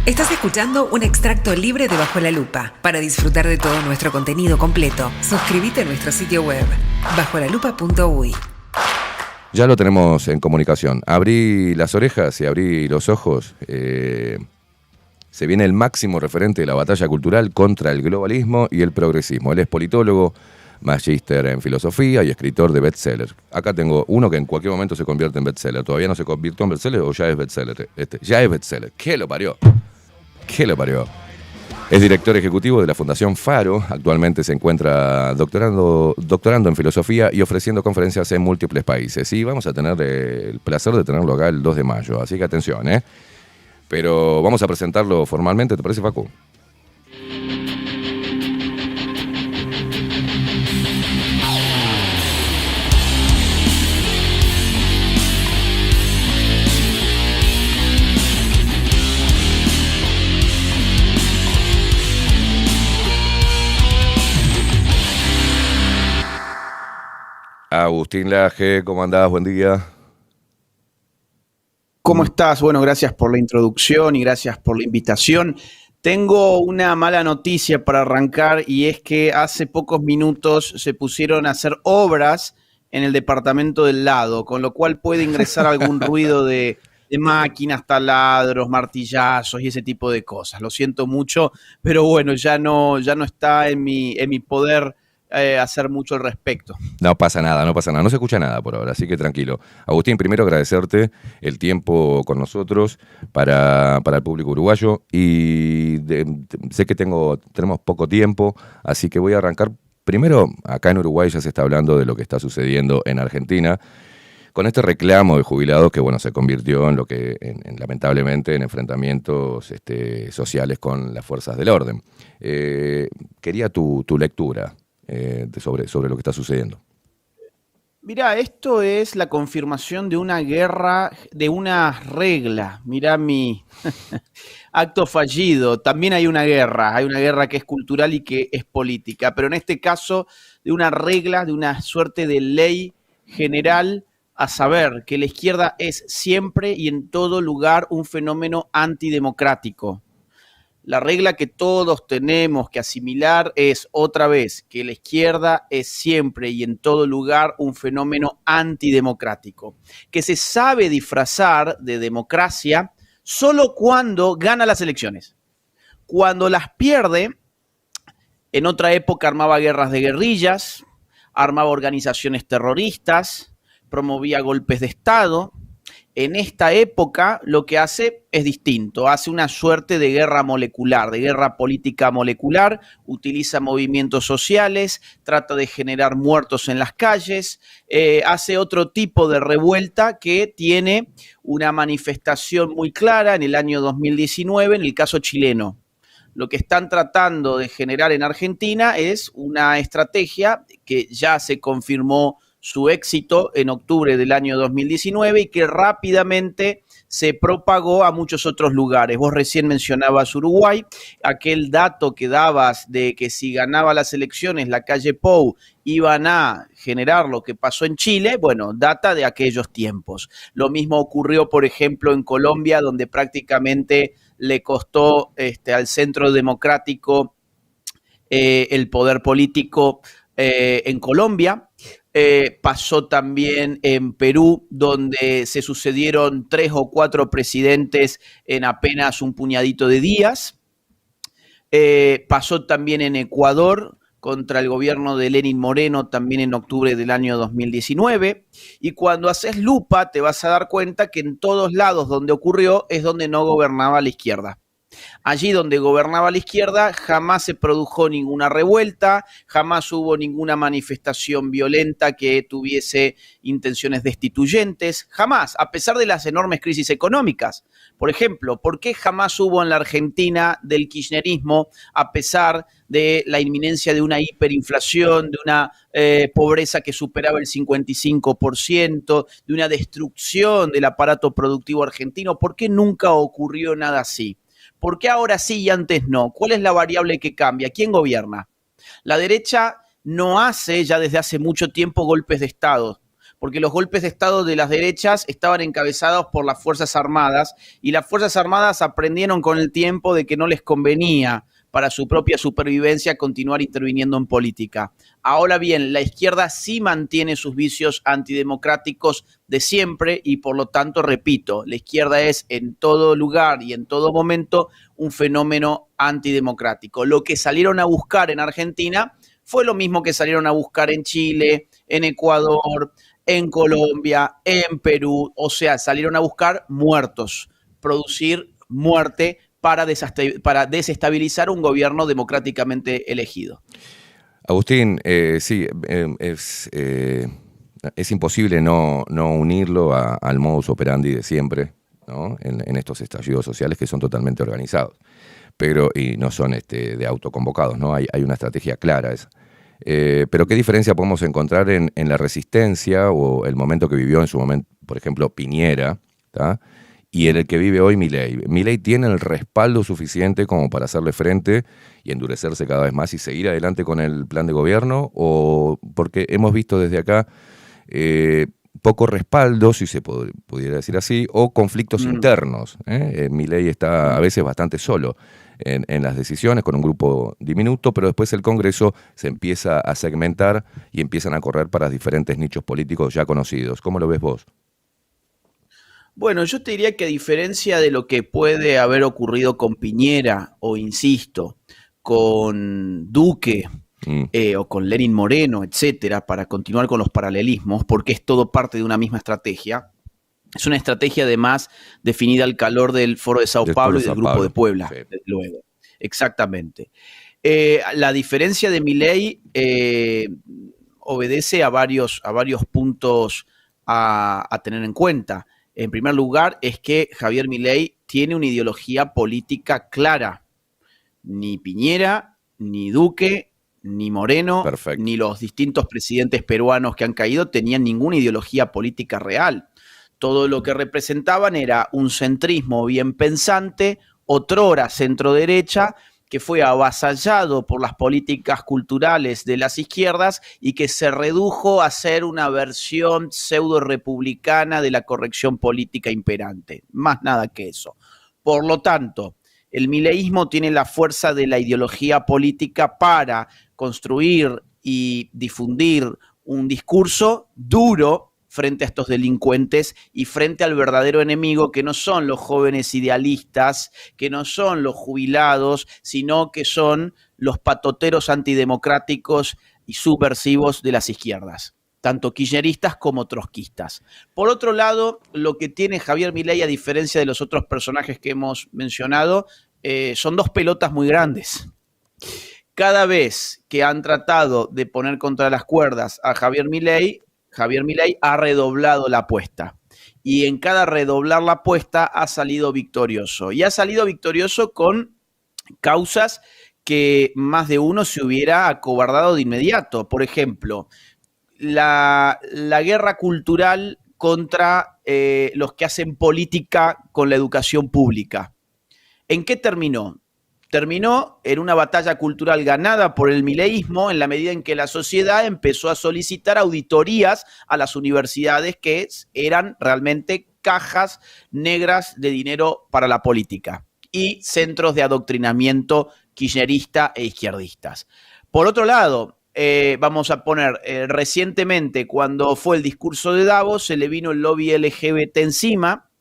Estás escuchando un extracto libre de Bajo la Lupa. Para disfrutar de todo nuestro contenido completo, suscríbete a nuestro sitio web, bajolalupa.uy. Ya lo tenemos en comunicación. Abrí las orejas y abrí los ojos. Se viene el máximo referente de la batalla cultural contra el globalismo y el progresismo. Él es politólogo, magíster en filosofía y escritor de bestseller. Acá tengo uno que en cualquier momento se convierte en bestseller. ¿Todavía no se convirtió en bestseller o ya es bestseller? Ya es bestseller. ¿Qué lo parió? ¿Qué lo parió? Es director ejecutivo de la Fundación Faro. Actualmente se encuentra doctorando en filosofía y ofreciendo conferencias en múltiples países. Y vamos a tener el placer de tenerlo acá el 2 de mayo. Así que atención, ¿eh? Pero vamos a presentarlo formalmente, ¿te parece, Facu? Agustín Laje, ¿cómo andás? Buen día. ¿Cómo estás? Bueno, gracias por la introducción y gracias por la invitación. Tengo una mala noticia para arrancar y es que hace pocos minutos se pusieron a hacer obras en el departamento del lado, con lo cual puede ingresar algún ruido de máquinas, taladros, martillazos y ese tipo de cosas. Lo siento mucho, pero bueno, ya no está en mi poder hacer mucho al respecto. No pasa nada. No se escucha nada por ahora, así que tranquilo. Agustín, primero agradecerte el tiempo con nosotros para el público uruguayo y sé que tenemos poco tiempo, así que voy a arrancar. Primero, acá en Uruguay ya se está hablando de lo que está sucediendo en Argentina con este reclamo de jubilados que, bueno, se convirtió en lo que, lamentablemente, en enfrentamientos sociales con las fuerzas del orden. Quería tu lectura sobre lo que está sucediendo. Mirá, esto es la confirmación de una guerra, de una regla. Mirá mi acto fallido. También hay una guerra que es cultural y que es política, pero en este caso de una regla, de una suerte de ley general, a saber que la izquierda es siempre y en todo lugar un fenómeno antidemocrático. La regla que todos tenemos que asimilar es, otra vez, que la izquierda es siempre y en todo lugar un fenómeno antidemocrático, que se sabe disfrazar de democracia solo cuando gana las elecciones. Cuando las pierde, en otra época armaba guerras de guerrillas, armaba organizaciones terroristas, promovía golpes de Estado. En esta época lo que hace es distinto, hace una suerte de guerra molecular, de guerra política molecular, utiliza movimientos sociales, trata de generar muertos en las calles, hace otro tipo de revuelta que tiene una manifestación muy clara en el año 2019 en el caso chileno. Lo que están tratando de generar en Argentina es una estrategia que ya se confirmó su éxito en octubre del año 2019 y que rápidamente se propagó a muchos otros lugares. Vos recién mencionabas Uruguay, aquel dato que dabas de que si ganaba las elecciones la calle Pou iban a generar lo que pasó en Chile, bueno, data de aquellos tiempos. Lo mismo ocurrió, por ejemplo, en Colombia, donde prácticamente le costó al Centro Democrático el poder político en Colombia. Pasó también en Perú, donde se sucedieron 3 o 4 presidentes en apenas un puñadito de días. Pasó también en Ecuador contra el gobierno de Lenín Moreno, también en octubre del año 2019. Y cuando haces lupa te vas a dar cuenta que en todos lados donde ocurrió es donde no gobernaba la izquierda. Allí donde gobernaba la izquierda jamás se produjo ninguna revuelta, jamás hubo ninguna manifestación violenta que tuviese intenciones destituyentes, jamás, a pesar de las enormes crisis económicas. Por ejemplo, ¿por qué jamás hubo en la Argentina del kirchnerismo, a pesar de la inminencia de una hiperinflación, de una pobreza que superaba el 55%, de una destrucción del aparato productivo argentino? ¿Por qué nunca ocurrió nada así? ¿Por qué ahora sí y antes no? ¿Cuál es la variable que cambia? ¿Quién gobierna? La derecha no hace ya desde hace mucho tiempo golpes de Estado. porque los golpes de Estado de las derechas estaban encabezados por las Fuerzas Armadas, y las Fuerzas Armadas aprendieron con el tiempo de que no les convenía para su propia supervivencia continuar interviniendo en política. Ahora bien, la izquierda sí mantiene sus vicios antidemocráticos de siempre y por lo tanto, repito, la izquierda es en todo lugar y en todo momento un fenómeno antidemocrático. Lo que salieron a buscar en Argentina fue lo mismo que salieron a buscar en Chile, en Ecuador, en Colombia, en Perú, o sea, salieron a buscar muertos, producir muerte para desestabilizar un gobierno democráticamente elegido. Agustín, sí, es imposible no unirlo al modus operandi de siempre, ¿no? En estos estallidos sociales que son totalmente organizados, y no son de autoconvocados, ¿no? Hay una estrategia clara esa. Pero ¿qué diferencia podemos encontrar en la resistencia o el momento que vivió en su momento, por ejemplo, Piñera, ¿tá? Y en el que vive hoy Milei? ¿Milei tiene el respaldo suficiente como para hacerle frente y endurecerse cada vez más y seguir adelante con el plan de gobierno? ¿O porque hemos visto desde acá poco respaldo, si se pudiera decir así, o conflictos internos? Milei está a veces bastante solo en las decisiones, con un grupo diminuto, pero después el Congreso se empieza a segmentar y empiezan a correr para diferentes nichos políticos ya conocidos. ¿Cómo lo ves vos? Bueno, yo te diría que a diferencia de lo que puede haber ocurrido con Piñera, o insisto, con Duque, o con Lenín Moreno, etcétera, para continuar con los paralelismos, porque es todo parte de una misma estrategia. Es una estrategia además definida al calor del Foro de Sao Paulo y del Grupo de Puebla, sí. Desde luego. Exactamente. La diferencia de Milei obedece a varios puntos a tener en cuenta. En primer lugar, es que Javier Milei tiene una ideología política clara. Ni Piñera, ni Duque, ni Moreno, perfecto, ni los distintos presidentes peruanos que han caído tenían ninguna ideología política real. Todo lo que representaban era un centrismo bien pensante, otrora centro-derecha, que fue avasallado por las políticas culturales de las izquierdas y que se redujo a ser una versión pseudo-republicana de la corrección política imperante. Más nada que eso. Por lo tanto, el mileísmo tiene la fuerza de la ideología política para construir y difundir un discurso duro frente a estos delincuentes y frente al verdadero enemigo, que no son los jóvenes idealistas, que no son los jubilados, sino que son los patoteros antidemocráticos y subversivos de las izquierdas, tanto kirchneristas como trotskistas. Por otro lado, lo que tiene Javier Milei, a diferencia de los otros personajes que hemos mencionado, son dos pelotas muy grandes. Cada vez que han tratado de poner contra las cuerdas a Javier Milei ha redoblado la apuesta. Y en cada redoblar la apuesta ha salido victorioso. Y ha salido victorioso con causas que más de uno se hubiera acobardado de inmediato. Por ejemplo, la guerra cultural contra los que hacen política con la educación pública. ¿En qué terminó? Terminó en una batalla cultural ganada por el mileísmo en la medida en que la sociedad empezó a solicitar auditorías a las universidades que eran realmente cajas negras de dinero para la política y centros de adoctrinamiento kirchnerista e izquierdistas. Por otro lado, vamos a poner, recientemente cuando fue el discurso de Davos, se le vino el lobby LGBT encima,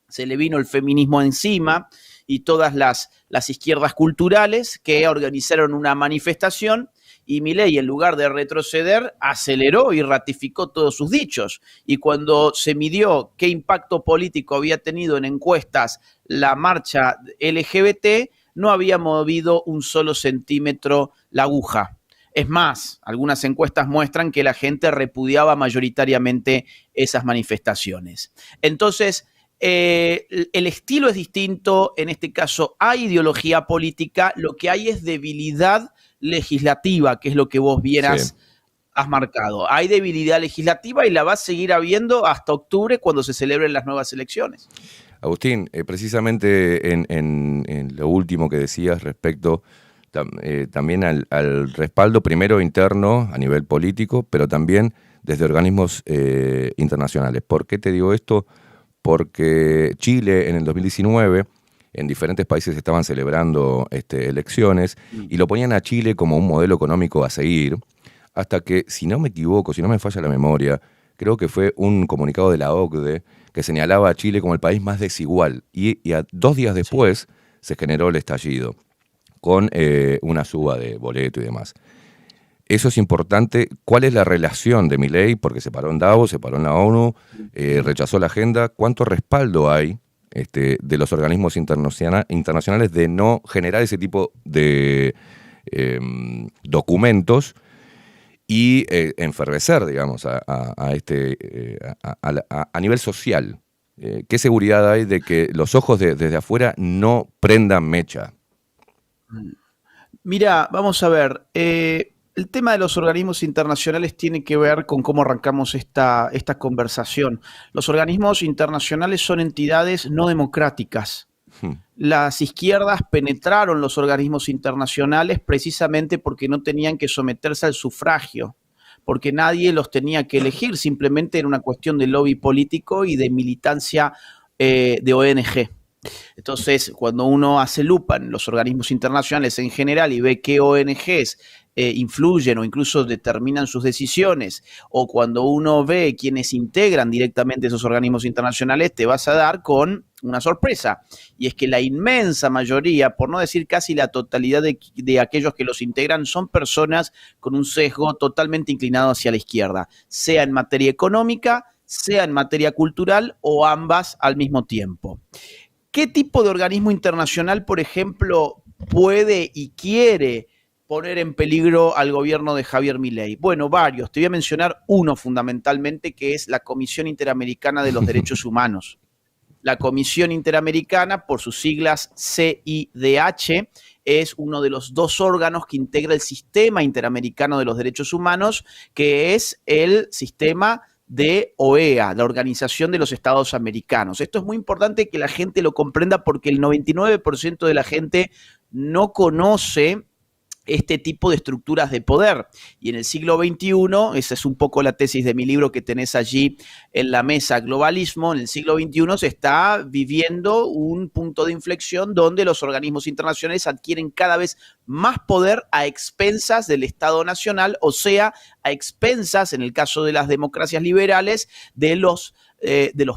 se le vino el feminismo encima, y todas las izquierdas culturales que organizaron una manifestación, y Milei, en lugar de retroceder, aceleró y ratificó todos sus dichos. Y cuando se midió qué impacto político había tenido en encuestas la marcha LGBT, no había movido un solo centímetro la aguja. Es más, algunas encuestas muestran que la gente repudiaba mayoritariamente esas manifestaciones. Entonces, el estilo es distinto, en este caso hay ideología política, lo que hay es debilidad legislativa, que es lo que vos bien has marcado. Hay debilidad legislativa y la va a seguir habiendo hasta octubre, cuando se celebren las nuevas elecciones. Agustín, precisamente en lo último que decías respecto también al respaldo primero interno a nivel político, pero también desde organismos internacionales. ¿Por qué te digo esto? Porque Chile en el 2019, en diferentes países estaban celebrando elecciones y lo ponían a Chile como un modelo económico a seguir, hasta que, si no me equivoco, si no me falla la memoria, creo que fue un comunicado de la OCDE que señalaba a Chile como el país más desigual. Y 2 días después se generó el estallido, con una suba de boleto y demás. Eso es importante. ¿Cuál es la relación de Milei? Porque se paró en Davos, se paró en la ONU, rechazó la agenda. ¿Cuánto respaldo hay de los organismos internacionales de no generar ese tipo de documentos y enfervecer, digamos, a nivel social? ¿Qué seguridad hay de que los ojos desde afuera no prendan mecha? Mira, vamos a ver. El tema de los organismos internacionales tiene que ver con cómo arrancamos esta conversación. Los organismos internacionales son entidades no democráticas. Las izquierdas penetraron los organismos internacionales precisamente porque no tenían que someterse al sufragio, porque nadie los tenía que elegir, simplemente era una cuestión de lobby político y de militancia de ONG. Entonces, cuando uno hace lupa en los organismos internacionales en general y ve qué ONGs influyen o incluso determinan sus decisiones, o cuando uno ve quienes integran directamente esos organismos internacionales, te vas a dar con una sorpresa, y es que la inmensa mayoría, por no decir casi la totalidad de aquellos que los integran, son personas con un sesgo totalmente inclinado hacia la izquierda, sea en materia económica, sea en materia cultural o ambas al mismo tiempo. ¿Qué tipo de organismo internacional, por ejemplo, puede y quiere poner en peligro al gobierno de Javier Milei? Bueno, varios. Te voy a mencionar uno fundamentalmente, que es la Comisión Interamericana de los Derechos Humanos. La Comisión Interamericana, por sus siglas CIDH, es uno de los 2 órganos que integra el Sistema Interamericano de los Derechos Humanos, que es el sistema de OEA, la Organización de los Estados Americanos. Esto es muy importante que la gente lo comprenda porque el 99% de la gente no conoce este tipo de estructuras de poder. Y en el siglo XXI, esa es un poco la tesis de mi libro que tenés allí en la mesa, Globalismo, en el siglo XXI se está viviendo un punto de inflexión donde los organismos internacionales adquieren cada vez más poder a expensas del Estado Nacional, o sea, a expensas, en el caso de las democracias liberales, de los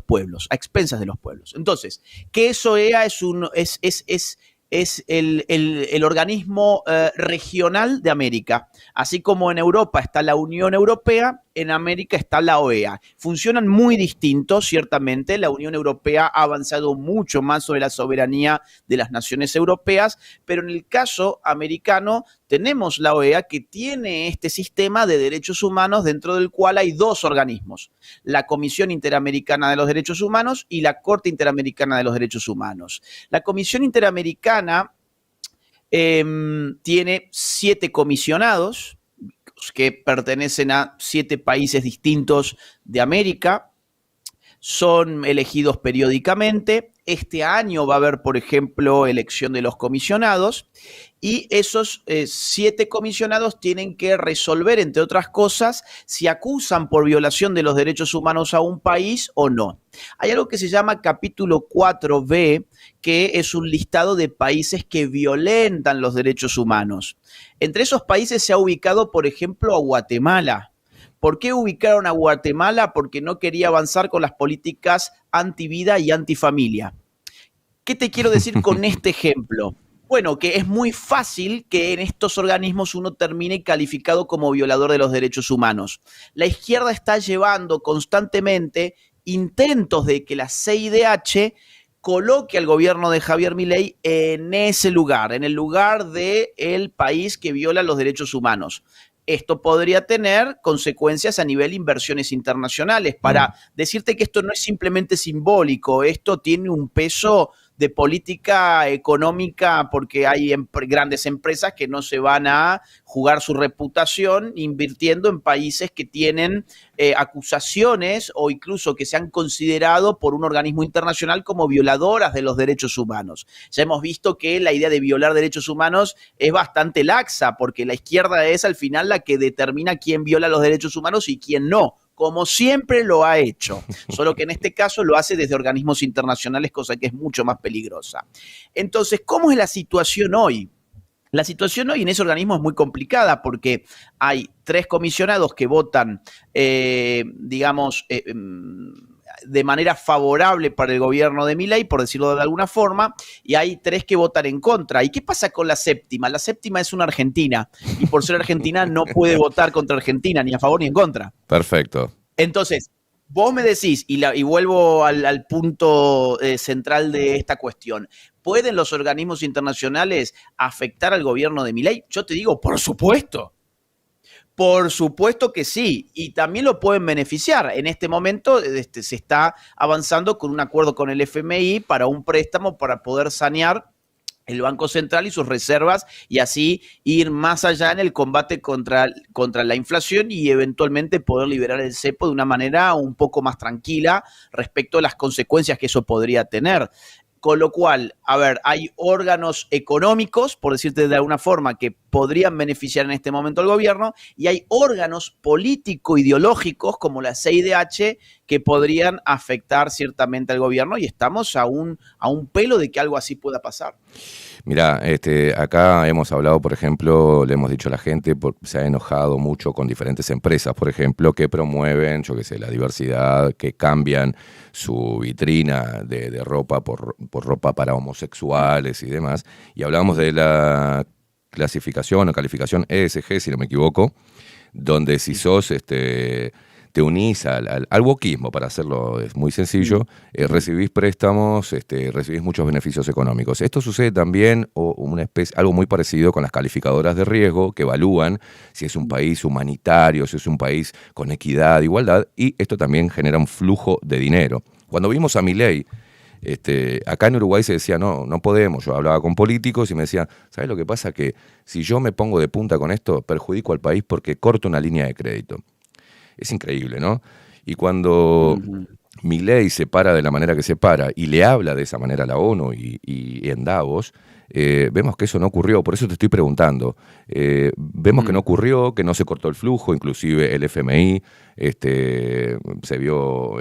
pueblos, a expensas de los pueblos. Entonces, ¿qué es OEA? Es el organismo regional de América. Así como en Europa está la Unión Europea, en América está la OEA. Funcionan muy distintos, ciertamente. La Unión Europea ha avanzado mucho más sobre la soberanía de las naciones europeas, pero en el caso americano tenemos la OEA, que tiene este sistema de derechos humanos dentro del cual hay 2 organismos: la Comisión Interamericana de los Derechos Humanos y la Corte Interamericana de los Derechos Humanos. La Comisión Interamericana tiene 7 comisionados que pertenecen a 7 países distintos de América. Son elegidos periódicamente. Este año va a haber, por ejemplo, elección de los comisionados, y esos 7 comisionados tienen que resolver, entre otras cosas, si acusan por violación de los derechos humanos a un país o no. Hay algo que se llama capítulo 4B, que es un listado de países que violentan los derechos humanos. Entre esos países se ha ubicado, por ejemplo, a Guatemala. ¿Por qué ubicaron a Guatemala? Porque no quería avanzar con las políticas antivida y antifamilia. ¿Qué te quiero decir con este ejemplo? Bueno, que es muy fácil que en estos organismos uno termine calificado como violador de los derechos humanos. La izquierda está llevando constantemente intentos de que la CIDH coloque al gobierno de Javier Milei en ese lugar, en el lugar del país que viola los derechos humanos. Esto podría tener consecuencias a nivel de inversiones internacionales. Para decirte que esto no es simplemente simbólico, esto tiene un peso de política económica, porque hay grandes empresas que no se van a jugar su reputación invirtiendo en países que tienen acusaciones o incluso que se han considerado por un organismo internacional como violadoras de los derechos humanos. Ya hemos visto que la idea de violar derechos humanos es bastante laxa, porque la izquierda es al final la que determina quién viola los derechos humanos y quién no, como siempre lo ha hecho, solo que en este caso lo hace desde organismos internacionales, cosa que es mucho más peligrosa. Entonces, ¿cómo es la situación hoy? La situación hoy en ese organismo es muy complicada porque hay 3 comisionados que votan, de manera favorable para el gobierno de Milei, por decirlo de alguna forma, y hay 3 que votan en contra. ¿Y qué pasa con la séptima? La séptima es una argentina, y por ser argentina no puede votar contra Argentina, ni a favor ni en contra. Perfecto. Entonces, vos me decís, y vuelvo al punto central de esta cuestión, ¿pueden los organismos internacionales afectar al gobierno de Milei? Yo te digo, por supuesto. Por supuesto que sí, y también lo pueden beneficiar. En este momento se está avanzando con un acuerdo con el FMI para un préstamo para poder sanear el Banco Central y sus reservas y así ir más allá en el combate contra la inflación y eventualmente poder liberar el cepo de una manera un poco más tranquila respecto a las consecuencias que eso podría tener. Con lo cual, a ver, hay órganos económicos, por decirte de alguna forma, que podrían beneficiar en este momento al gobierno, y hay órganos político-ideológicos como la CIDH que podrían afectar ciertamente al gobierno, y estamos a un pelo de que algo así pueda pasar. Mirá, acá hemos hablado, por ejemplo, le hemos dicho a la gente, se ha enojado mucho con diferentes empresas, por ejemplo, que promueven, yo qué sé, la diversidad, que cambian su vitrina de ropa por ropa para homosexuales y demás. Y hablábamos de la clasificación o calificación ESG, si no me equivoco, donde si sos te unís al wokismo, para hacerlo es muy sencillo, recibís préstamos, recibís muchos beneficios económicos. Esto sucede también, algo muy parecido con las calificadoras de riesgo, que evalúan si es un país humanitario, si es un país con equidad, igualdad, y esto también genera un flujo de dinero. Cuando vimos a Milei, acá en Uruguay se decía, no podemos. Yo hablaba con políticos y me decían, ¿sabes lo que pasa? Que si yo me pongo de punta con esto, perjudico al país porque corto una línea de crédito. Es increíble, ¿no? Y cuando Milei se para de la manera que se para y le habla de esa manera a la ONU y en Davos, vemos que eso no ocurrió. Por eso te estoy preguntando. Vemos que no ocurrió, que no se cortó el flujo, inclusive el FMI se vio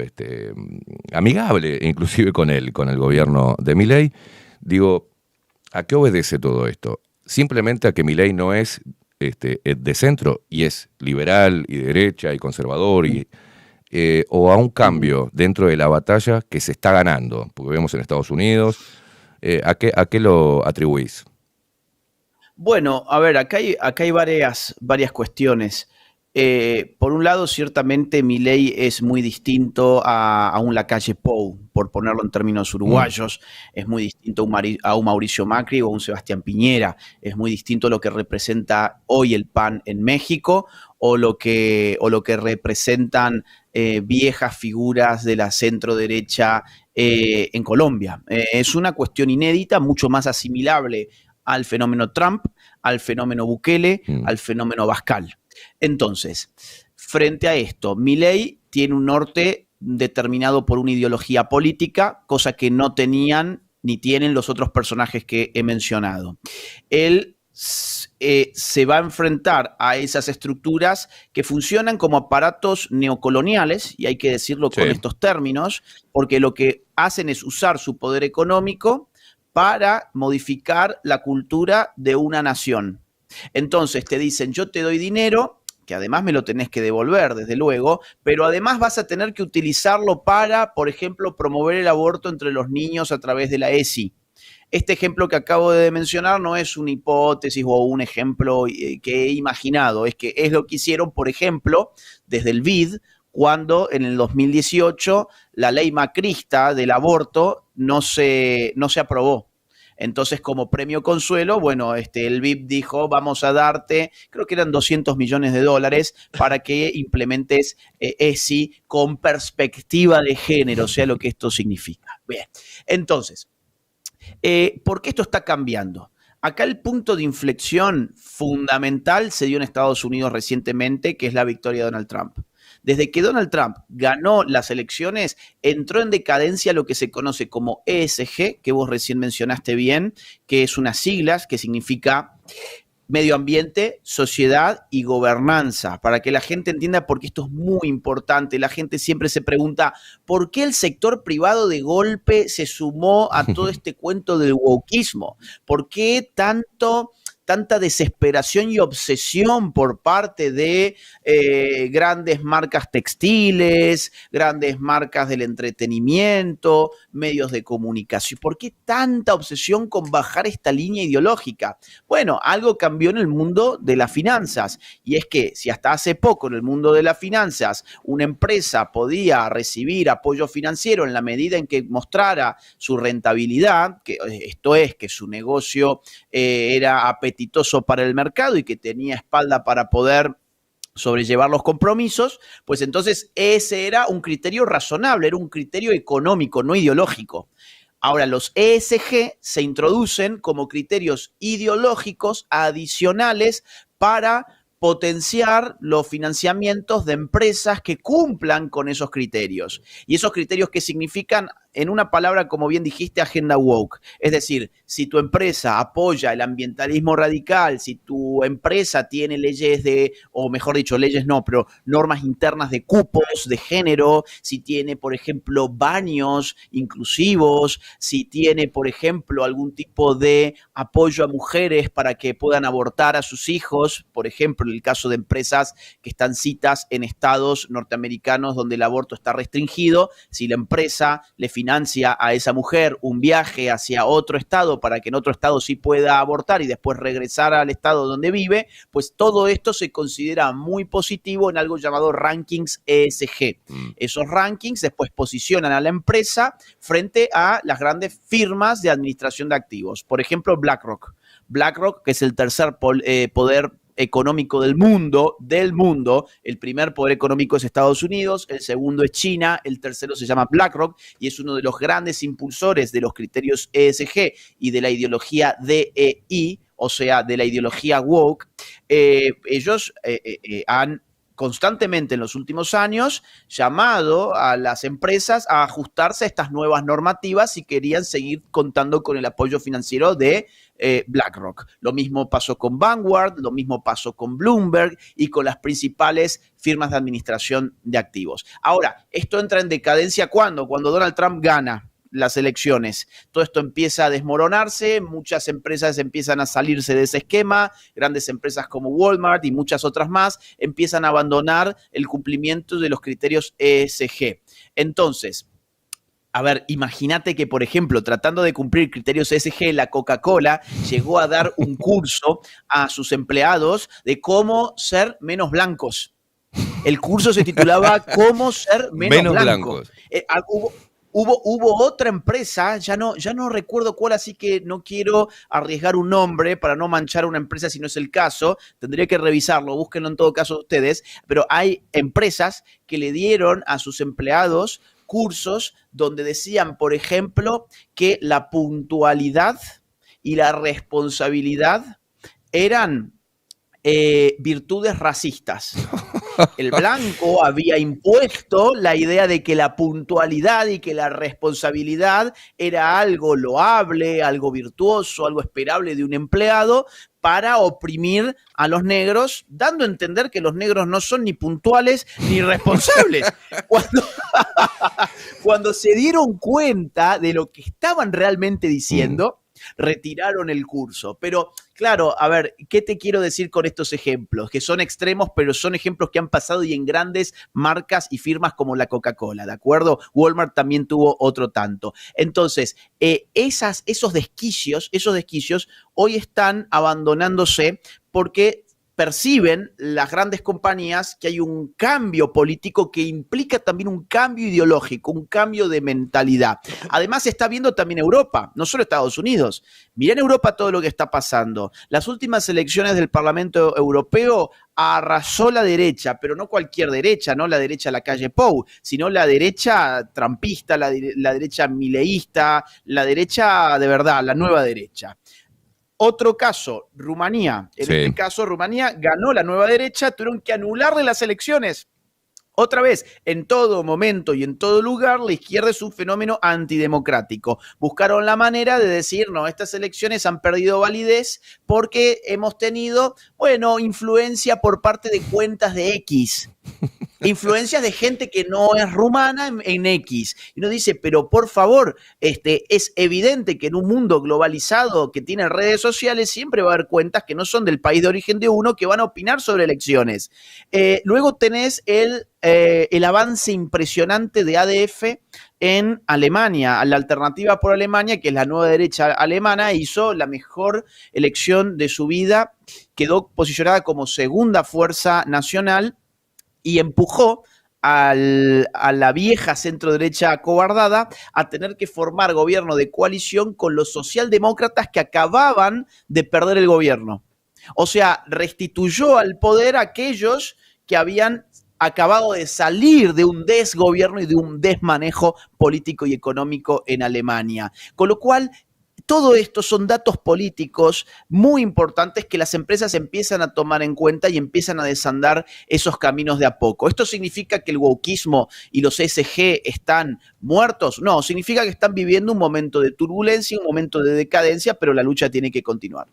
amigable, inclusive con el gobierno de Milei. Digo, ¿a qué obedece todo esto? Simplemente a que Milei no es de centro y es liberal y derecha y conservador o a un cambio dentro de la batalla que se está ganando, porque vemos en Estados Unidos. ¿A qué lo atribuís? Bueno, a ver, acá hay varias cuestiones. Por un lado, ciertamente Milei es muy distinto a un Lacalle Pou, por ponerlo en términos uruguayos. Es muy distinto a un Mauricio Macri o a un Sebastián Piñera. Es muy distinto a lo que representa hoy el PAN en México o lo que representan viejas figuras de la centro derecha en Colombia. Es una cuestión inédita, mucho más asimilable al fenómeno Trump, al fenómeno Bukele, al fenómeno Bascal. Entonces, frente a esto, Milei tiene un norte determinado por una ideología política, cosa que no tenían ni tienen los otros personajes que he mencionado. Él se va a enfrentar a esas estructuras que funcionan como aparatos neocoloniales, y hay que decirlo con estos términos, porque lo que hacen es usar su poder económico para modificar la cultura de una nación. Entonces te dicen, yo te doy dinero, que además me lo tenés que devolver, desde luego, pero además vas a tener que utilizarlo para, por ejemplo, promover el aborto entre los niños a través de la ESI. Este ejemplo que acabo de mencionar no es una hipótesis o un ejemplo que he imaginado, es que es lo que hicieron, por ejemplo, desde el BID, cuando en el 2018 la ley macrista del aborto no se aprobó. Entonces, como premio consuelo, bueno, el BIP dijo, vamos a darte, creo que eran $200 millones para que implementes ESI con perspectiva de género, sea lo que esto significa. Bien, entonces, ¿Por qué esto está cambiando? Acá el punto de inflexión fundamental se dio en Estados Unidos recientemente, que es la victoria de Donald Trump. Desde que Donald Trump ganó las elecciones, entró en decadencia lo que se conoce como ESG, que vos recién mencionaste bien, que es unas siglas que significa medio ambiente, sociedad y gobernanza, para que la gente entienda por qué esto es muy importante. La gente siempre se pregunta, ¿por qué el sector privado de golpe se sumó a todo este cuento del wokismo? ¿Por qué tanta desesperación y obsesión por parte de grandes marcas textiles, grandes marcas del entretenimiento, medios de comunicación? ¿Por qué tanta obsesión con bajar esta línea ideológica? Bueno, algo cambió en el mundo de las finanzas, y es que si hasta hace poco en el mundo de las finanzas una empresa podía recibir apoyo financiero en la medida en que mostrara su rentabilidad, que esto es que su negocio era apetitoso para el mercado y que tenía espalda para poder sobrellevar los compromisos, pues entonces ese era un criterio razonable, era un criterio económico, no ideológico. Ahora, los ESG se introducen como criterios ideológicos adicionales para potenciar los financiamientos de empresas que cumplan con esos criterios. Y esos criterios que significan, en una palabra, como bien dijiste, agenda woke. Es decir, si tu empresa apoya el ambientalismo radical, si tu empresa tiene leyes o mejor dicho, leyes no, pero normas internas de cupos de género, si tiene, por ejemplo, baños inclusivos, si tiene, por ejemplo, algún tipo de apoyo a mujeres para que puedan abortar a sus hijos, por ejemplo, en el caso de empresas que están citas en estados norteamericanos donde el aborto está restringido, si la empresa le financia a esa mujer un viaje hacia otro estado para que en otro estado sí pueda abortar y después regresar al estado donde vive, pues todo esto se considera muy positivo en algo llamado rankings ESG. Esos rankings después posicionan a la empresa frente a las grandes firmas de administración de activos. Por ejemplo, BlackRock. BlackRock, que es el tercer poder económico del mundo, el primer poder económico es Estados Unidos, el segundo es China, el tercero se llama BlackRock y es uno de los grandes impulsores de los criterios ESG y de la ideología DEI, o sea, de la ideología woke. Ellos han constantemente en los últimos años llamado a las empresas a ajustarse a estas nuevas normativas si querían seguir contando con el apoyo financiero de BlackRock. Lo mismo pasó con Vanguard, lo mismo pasó con Bloomberg y con las principales firmas de administración de activos. Ahora, esto entra en decadencia ¿cuándo? Cuando Donald Trump gana las elecciones. Todo esto empieza a desmoronarse, muchas empresas empiezan a salirse de ese esquema, grandes empresas como Walmart y muchas otras más empiezan a abandonar el cumplimiento de los criterios ESG. Entonces, a ver, imagínate que, por ejemplo, tratando de cumplir criterios ESG, la Coca-Cola llegó a dar un curso a sus empleados de cómo ser menos blancos. El curso se titulaba ¿Cómo ser menos blancos? Hubo otra empresa, ya no recuerdo cuál, así que no quiero arriesgar un nombre para no manchar una empresa si no es el caso. Tendría que revisarlo, búsquenlo en todo caso ustedes. Pero hay empresas que le dieron a sus empleados cursos donde decían, por ejemplo, que la puntualidad y la responsabilidad eran virtudes racistas. El blanco había impuesto la idea de que la puntualidad y que la responsabilidad era algo loable, algo virtuoso, algo esperable de un empleado para oprimir a los negros, dando a entender que los negros no son ni puntuales ni responsables. Cuando se dieron cuenta de lo que estaban realmente diciendo, retiraron el curso. Pero, claro, a ver, ¿qué te quiero decir con estos ejemplos? Que son extremos, pero son ejemplos que han pasado y en grandes marcas y firmas como la Coca-Cola, ¿de acuerdo? Walmart también tuvo otro tanto. Entonces, esos desquicios hoy están abandonándose porque perciben las grandes compañías que hay un cambio político que implica también un cambio ideológico, un cambio de mentalidad. Además, se está viendo también Europa, no solo Estados Unidos. Mirá en Europa todo lo que está pasando. Las últimas elecciones del Parlamento Europeo arrasó la derecha, pero no cualquier derecha, no la derecha de la calle Pou, sino la derecha trampista, la derecha mileísta, la derecha de verdad, la nueva derecha. Otro caso, Rumanía. En este caso, Rumanía ganó la nueva derecha, tuvieron que anularle las elecciones. Otra vez, en todo momento y en todo lugar, la izquierda es un fenómeno antidemocrático. Buscaron la manera de decir, no, estas elecciones han perdido validez porque hemos tenido, bueno, influencia por parte de cuentas de X. Influencias de gente que no es rumana en X. Y uno dice, pero por favor, es evidente que en un mundo globalizado que tiene redes sociales siempre va a haber cuentas que no son del país de origen de uno que van a opinar sobre elecciones. Luego tenés el avance impresionante de ADF en Alemania. La Alternativa por Alemania, que es la nueva derecha alemana, hizo la mejor elección de su vida, quedó posicionada como segunda fuerza nacional y empujó a la vieja centro-derecha acobardada a tener que formar gobierno de coalición con los socialdemócratas que acababan de perder el gobierno. O sea, restituyó al poder a aquellos que habían acabado de salir de un desgobierno y de un desmanejo político y económico en Alemania. Con lo cual, todo esto son datos políticos muy importantes que las empresas empiezan a tomar en cuenta y empiezan a desandar esos caminos de a poco. ¿Esto significa que el wokismo y los ESG están muertos? No, significa que están viviendo un momento de turbulencia, un momento de decadencia, pero la lucha tiene que continuar.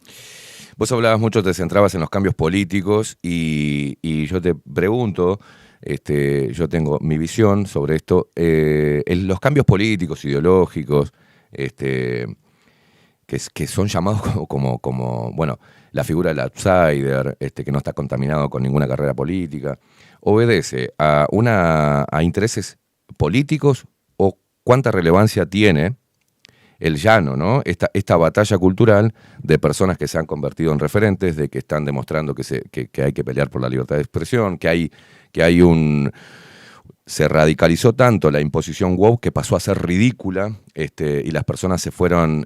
Vos hablabas mucho, te centrabas en los cambios políticos y yo te pregunto, yo tengo mi visión sobre esto, los cambios políticos, ideológicos, que son llamados como bueno, la figura del outsider, que no está contaminado con ninguna carrera política, obedece a intereses políticos o cuánta relevancia tiene el llano, ¿no? Esta batalla cultural de personas que se han convertido en referentes, de que están demostrando que hay que pelear por la libertad de expresión, se radicalizó tanto la imposición woke que pasó a ser ridícula, y las personas se fueron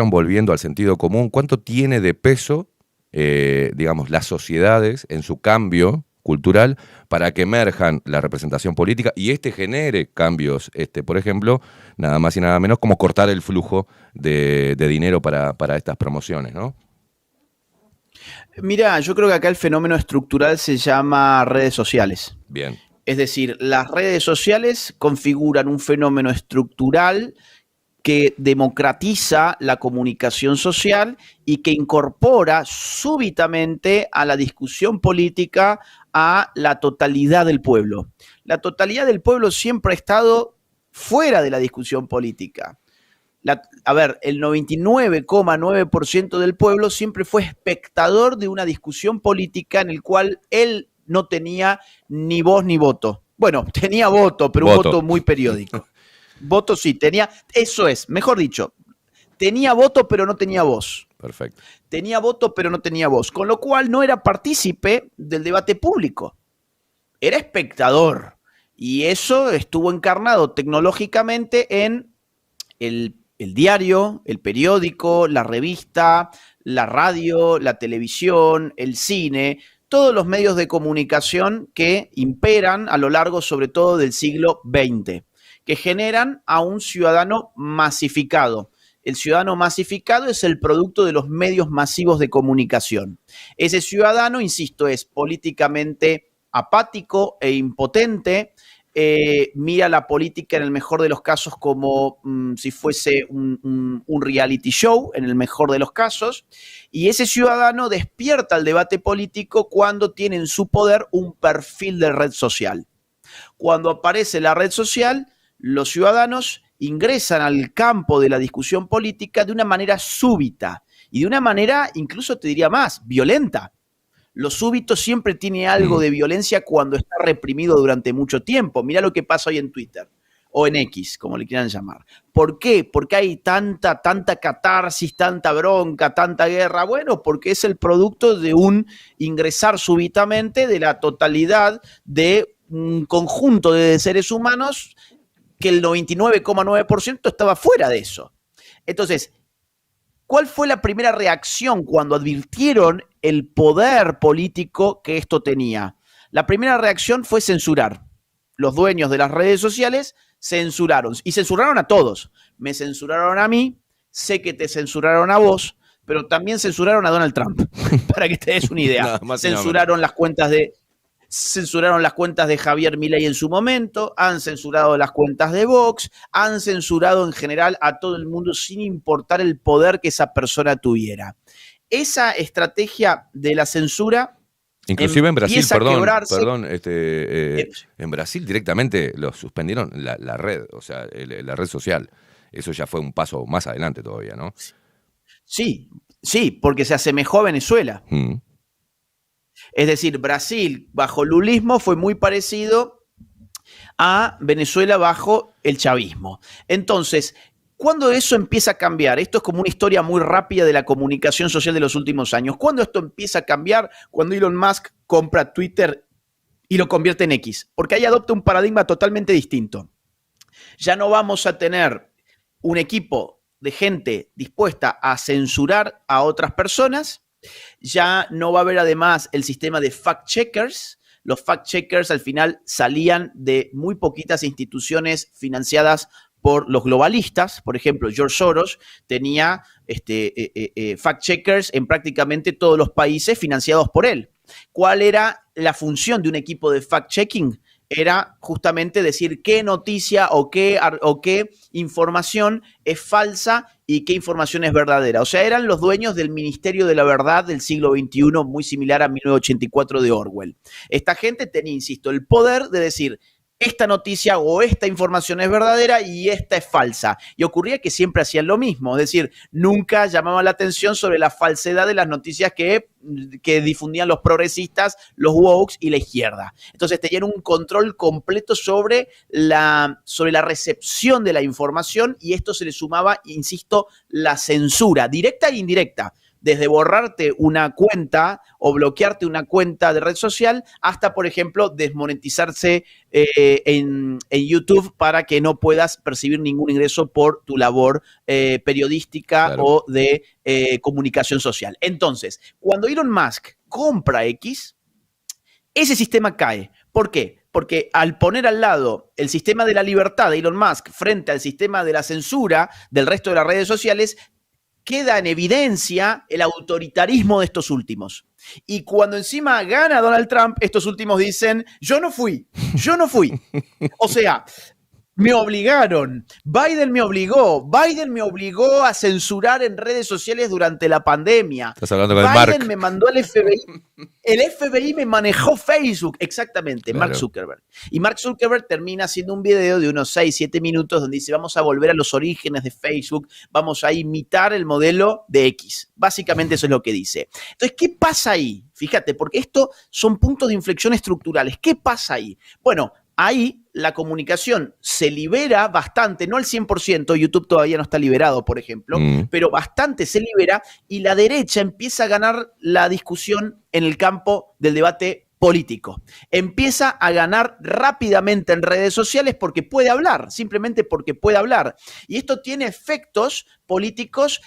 volviendo al sentido común. ¿Cuánto tiene de peso, digamos, las sociedades en su cambio cultural para que emerjan la representación política y genere cambios, por ejemplo, nada más y nada menos como cortar el flujo de dinero para estas promociones, ¿no? Mira, yo creo que acá el fenómeno estructural se llama redes sociales. Bien. Es decir, las redes sociales configuran un fenómeno estructural que democratiza la comunicación social y que incorpora súbitamente a la discusión política a la totalidad del pueblo. La totalidad del pueblo siempre ha estado fuera de la discusión política. El 99,9% del pueblo siempre fue espectador de una discusión política en el cual él no tenía ni voz ni voto. Bueno, tenía voto, pero un voto muy periódico. Voto sí, tenía, eso es, mejor dicho, tenía voto pero no tenía voz. Perfecto. Tenía voto pero no tenía voz, con lo cual no era partícipe del debate público, era espectador. Y eso estuvo encarnado tecnológicamente en el diario, el periódico, la revista, la radio, la televisión, el cine, todos los medios de comunicación que imperan a lo largo sobre todo del siglo XX, que generan a un ciudadano masificado. El ciudadano masificado es el producto de los medios masivos de comunicación. Ese ciudadano, insisto, es políticamente apático e impotente, mira la política en el mejor de los casos como si fuese un reality show, en el mejor de los casos, y ese ciudadano despierta el debate político cuando tiene en su poder un perfil de red social. Cuando aparece la red social, los ciudadanos ingresan al campo de la discusión política de una manera súbita y de una manera, incluso te diría más, violenta. Lo súbito siempre tiene algo de violencia cuando está reprimido durante mucho tiempo. Mirá lo que pasa hoy en Twitter. o en X, como le quieran llamar. ¿Por qué? Porque hay tanta catarsis, tanta bronca, tanta guerra. Bueno, porque es el producto de un ingresar súbitamente de la totalidad de un conjunto de seres humanos que el 99,9% estaba fuera de eso. Entonces, ¿cuál fue la primera reacción cuando advirtieron el poder político que esto tenía? La primera reacción fue censurar. Los dueños de las redes sociales censuraron. Y censuraron a todos. Me censuraron a mí, sé que te censuraron a vos, pero también censuraron a Donald Trump, para que te des una idea. Censuraron las cuentas de Javier Milei en su momento, han censurado las cuentas de Vox, han censurado en general a todo el mundo sin importar el poder que esa persona tuviera. Esa estrategia de la censura inclusive en Brasil, perdón, en Brasil directamente lo suspendieron la red, o sea, la red social. Eso ya fue un paso más adelante todavía, ¿no? Sí, porque se asemejó a Venezuela. Es decir, Brasil bajo lulismo fue muy parecido a Venezuela bajo el chavismo. Entonces, ¿cuándo eso empieza a cambiar? Esto es como una historia muy rápida de la comunicación social de los últimos años. ¿Cuándo esto empieza a cambiar? Cuando Elon Musk compra Twitter y lo convierte en X. Porque ahí adopta un paradigma totalmente distinto. Ya no vamos a tener un equipo de gente dispuesta a censurar a otras personas. Ya no va a haber además el sistema de fact-checkers. Los fact-checkers al final salían de muy poquitas instituciones financiadas por los globalistas. Por ejemplo, George Soros tenía fact-checkers en prácticamente todos los países financiados por él. ¿Cuál era la función de un equipo de fact-checking? Era justamente decir qué noticia o qué información es falsa y qué información es verdadera. O sea, eran los dueños del Ministerio de la Verdad del siglo XXI, muy similar a 1984 de Orwell. Esta gente tenía, insisto, el poder de decir esta noticia o esta información es verdadera y esta es falsa. Y ocurría que siempre hacían lo mismo, es decir, nunca llamaban la atención sobre la falsedad de las noticias que difundían los progresistas, los wokes y la izquierda. Entonces tenían un control completo sobre la recepción de la información y esto se le sumaba, insisto, la censura, directa e indirecta. Desde borrarte una cuenta o bloquearte una cuenta de red social hasta, por ejemplo, desmonetizarse en YouTube para que no puedas percibir ningún ingreso por tu labor periodística, claro, o de comunicación social. Entonces, cuando Elon Musk compra X, ese sistema cae. ¿Por qué? Porque al poner al lado el sistema de la libertad de Elon Musk frente al sistema de la censura del resto de las redes sociales, queda en evidencia el autoritarismo de estos últimos. Y cuando encima gana Donald Trump, estos últimos dicen, yo no fui. O sea, me obligaron, Biden me obligó a censurar en redes sociales durante la pandemia. Estás hablando con Biden Mark. me mandó al FBI. El FBI me manejó Facebook, exactamente, claro. Mark Zuckerberg. Y Mark Zuckerberg termina haciendo un video de unos 6-7 minutos donde dice, vamos a volver a los orígenes de Facebook, vamos a imitar el modelo de X. Básicamente eso es lo que dice. Entonces, ¿qué pasa ahí? Fíjate, porque esto son puntos de inflexión estructurales. ¿Qué pasa ahí? Bueno, ahí la comunicación se libera bastante, no al 100%, YouTube todavía no está liberado, por ejemplo, pero bastante se libera y la derecha empieza a ganar la discusión en el campo del debate político. Empieza a ganar rápidamente en redes sociales porque puede hablar, simplemente porque puede hablar. Y esto tiene efectos políticos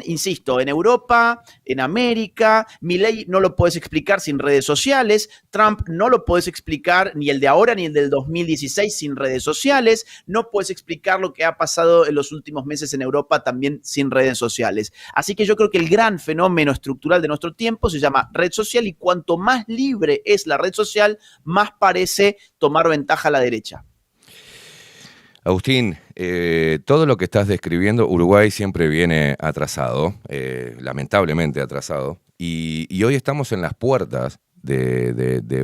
insisto, en Europa, en América. Milei no lo puedes explicar sin redes sociales. Trump no lo puedes explicar, ni el de ahora ni el del 2016, sin redes sociales. No puedes explicar lo que ha pasado en los últimos meses en Europa también sin redes sociales. Así que yo creo que el gran fenómeno estructural de nuestro tiempo se llama red social y cuanto más libre es la red social, más parece tomar ventaja a la derecha. Agustín, todo lo que estás describiendo, Uruguay siempre viene atrasado, lamentablemente atrasado, y hoy estamos en las puertas de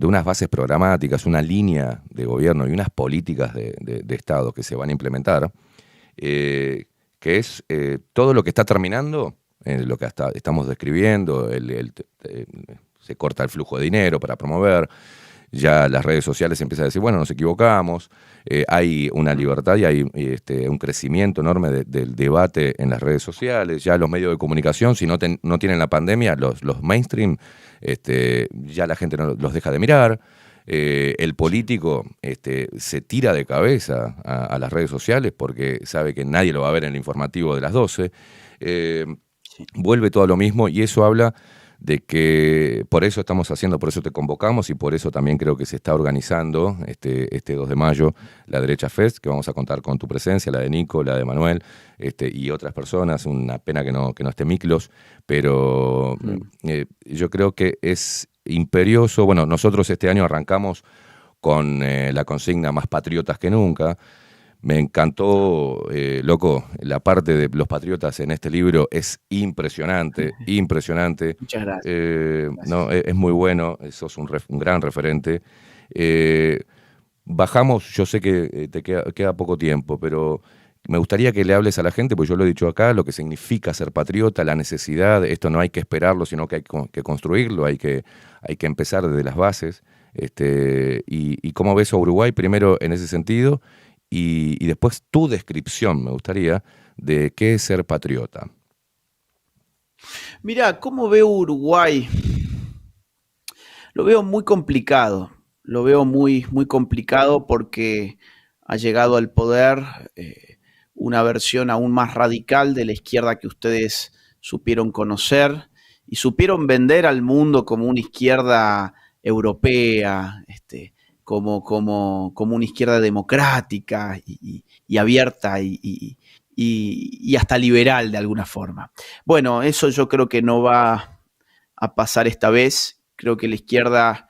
unas bases programáticas, una línea de gobierno y unas políticas de Estado que se van a implementar, que es todo lo que está terminando, lo que estamos describiendo, se corta el flujo de dinero para promover. ya las redes sociales empiezan a decir, bueno, nos equivocamos, hay una libertad y hay un crecimiento enorme del debate en las redes sociales, ya los medios de comunicación, si no tienen la pandemia, los mainstream, ya la gente no los deja de mirar. El político se tira de cabeza a las redes sociales porque sabe que nadie lo va a ver en el informativo de las 12. Vuelve todo a lo mismo y eso habla de que por eso estamos haciendo, por eso te convocamos y por eso también creo que se está organizando este 2 de mayo la Derecha Fest, que vamos a contar con tu presencia, la de Nico, la de Manuel y otras personas. Una pena que no esté Miklos, pero yo creo que es imperioso. Bueno, nosotros este año arrancamos con la consigna Más Patriotas que Nunca. Me encantó, loco, la parte de los patriotas en este libro es impresionante, impresionante. Muchas gracias. Gracias. No, es muy bueno, sos un gran referente. Bajamos, yo sé que te queda poco tiempo, pero me gustaría que le hables a la gente, porque yo lo he dicho acá, lo que significa ser patriota, la necesidad, esto no hay que esperarlo, sino que hay que construirlo, hay que empezar desde las bases. Y cómo ves a Uruguay primero en ese sentido, y después tu descripción, me gustaría, de qué es ser patriota. Mirá, ¿cómo veo Uruguay? Lo veo muy complicado. Lo veo muy, muy complicado porque ha llegado al poder una versión aún más radical de la izquierda que ustedes supieron conocer y supieron vender al mundo como una izquierda europea, como una izquierda democrática y abierta y hasta liberal de alguna forma. Bueno, eso yo creo que no va a pasar esta vez. Creo que la izquierda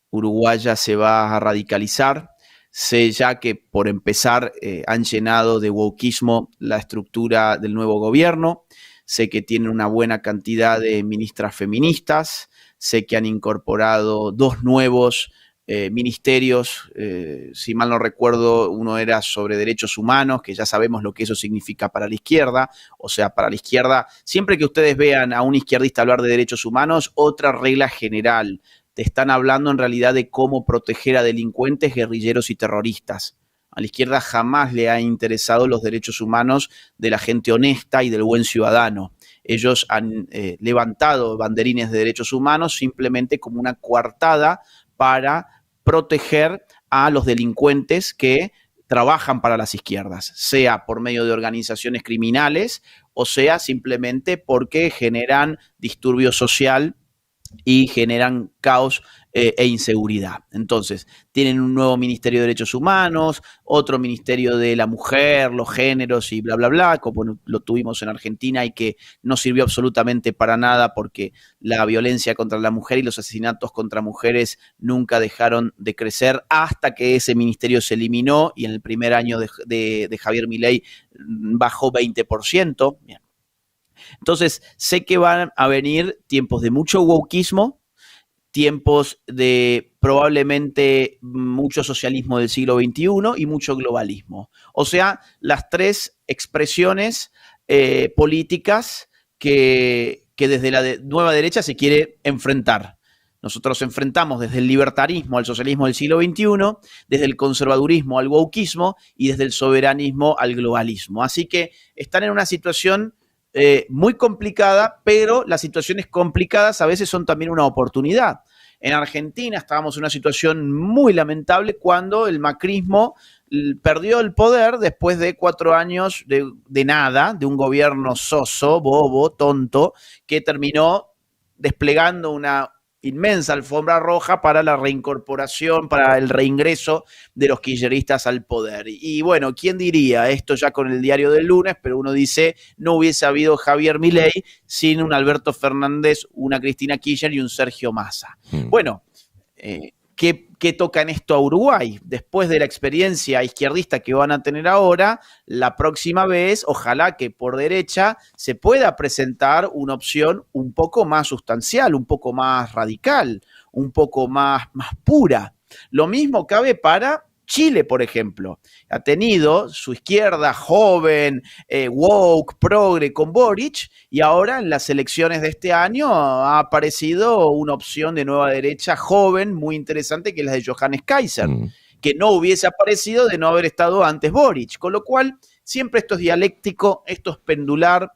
uruguaya se va a radicalizar. Sé ya que, por empezar, han llenado de wokeismo la estructura del nuevo gobierno. Sé que tienen una buena cantidad de ministras feministas. Sé que han incorporado 2 nuevos ministerios, si mal no recuerdo, uno era sobre derechos humanos, que ya sabemos lo que eso significa para la izquierda. O sea, para la izquierda, siempre que ustedes vean a un izquierdista hablar de derechos humanos, otra regla general, te están hablando en realidad de cómo proteger a delincuentes, guerrilleros y terroristas. A la izquierda jamás le ha interesado los derechos humanos de la gente honesta y del buen ciudadano. Ellos han levantado banderines de derechos humanos simplemente como una coartada para proteger a los delincuentes que trabajan para las izquierdas, sea por medio de organizaciones criminales o sea simplemente porque generan disturbio social y generan caos e inseguridad. Entonces, tienen un nuevo Ministerio de Derechos Humanos, otro Ministerio de la Mujer, los géneros y bla, bla, bla, como lo tuvimos en Argentina y que no sirvió absolutamente para nada porque la violencia contra la mujer y los asesinatos contra mujeres nunca dejaron de crecer hasta que ese ministerio se eliminó y en el primer año de Javier Milei bajó 20%. Bien. Entonces, sé que van a venir tiempos de mucho wokeismo, tiempos de probablemente mucho socialismo del siglo XXI y mucho globalismo. O sea, las 3 expresiones políticas que desde la nueva derecha se quiere enfrentar. Nosotros enfrentamos desde el libertarismo al socialismo del siglo XXI, desde el conservadurismo al wokeismo y desde el soberanismo al globalismo. Así que están en una situación muy complicada, pero las situaciones complicadas a veces son también una oportunidad. En Argentina estábamos en una situación muy lamentable cuando el macrismo perdió el poder después de 4 años de nada, de un gobierno soso, bobo, tonto, que terminó desplegando una inmensa alfombra roja para la reincorporación, para el reingreso de los kirchneristas al poder. Y bueno, ¿quién diría esto ya con el diario del lunes? Pero uno dice, no hubiese habido Javier Milei sin un Alberto Fernández, una Cristina Kirchner y un Sergio Massa. Bueno, ¿qué toca en esto a Uruguay? Después de la experiencia izquierdista que van a tener ahora, la próxima vez, ojalá que por derecha se pueda presentar una opción un poco más sustancial, un poco más radical, un poco más pura. Lo mismo cabe para Chile, por ejemplo, ha tenido su izquierda joven, woke, progre con Boric, y ahora en las elecciones de este año ha aparecido una opción de nueva derecha joven, muy interesante, que es la de Johannes Kaiser, que no hubiese aparecido de no haber estado antes Boric. Con lo cual, siempre esto es dialéctico, esto es pendular.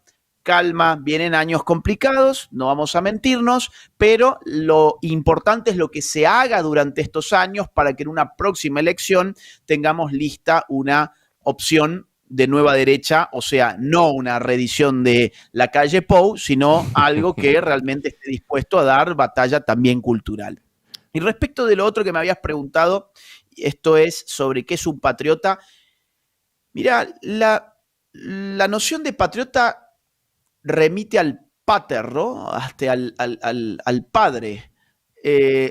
Calma, vienen años complicados, no vamos a mentirnos, pero lo importante es lo que se haga durante estos años para que en una próxima elección tengamos lista una opción de nueva derecha, o sea, no una reedición de la calle Pou, sino algo que realmente esté dispuesto a dar batalla también cultural. Y respecto de lo otro que me habías preguntado, esto es sobre qué es un patriota. Mira, la noción de patriota remite al pater, ¿no? Hasta al padre.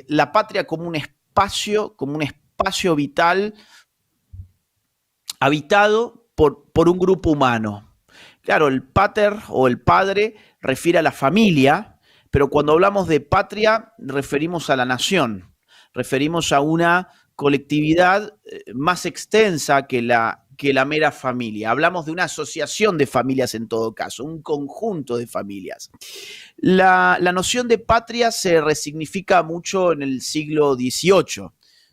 La patria como un espacio vital habitado por un grupo humano. Claro, el pater o el padre refiere a la familia, pero cuando hablamos de patria referimos a la nación, referimos a una colectividad más extensa que la mera familia. Hablamos de una asociación de familias en todo caso, un conjunto de familias. La noción de patria se resignifica mucho en el siglo XVIII,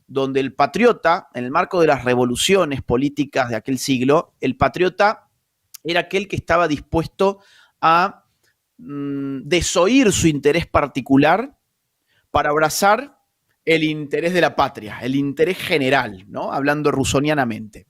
donde el patriota, en el marco de las revoluciones políticas de aquel siglo, el patriota era aquel que estaba dispuesto a desoír su interés particular para abrazar el interés de la patria, el interés general, ¿no? Hablando rusonianamente.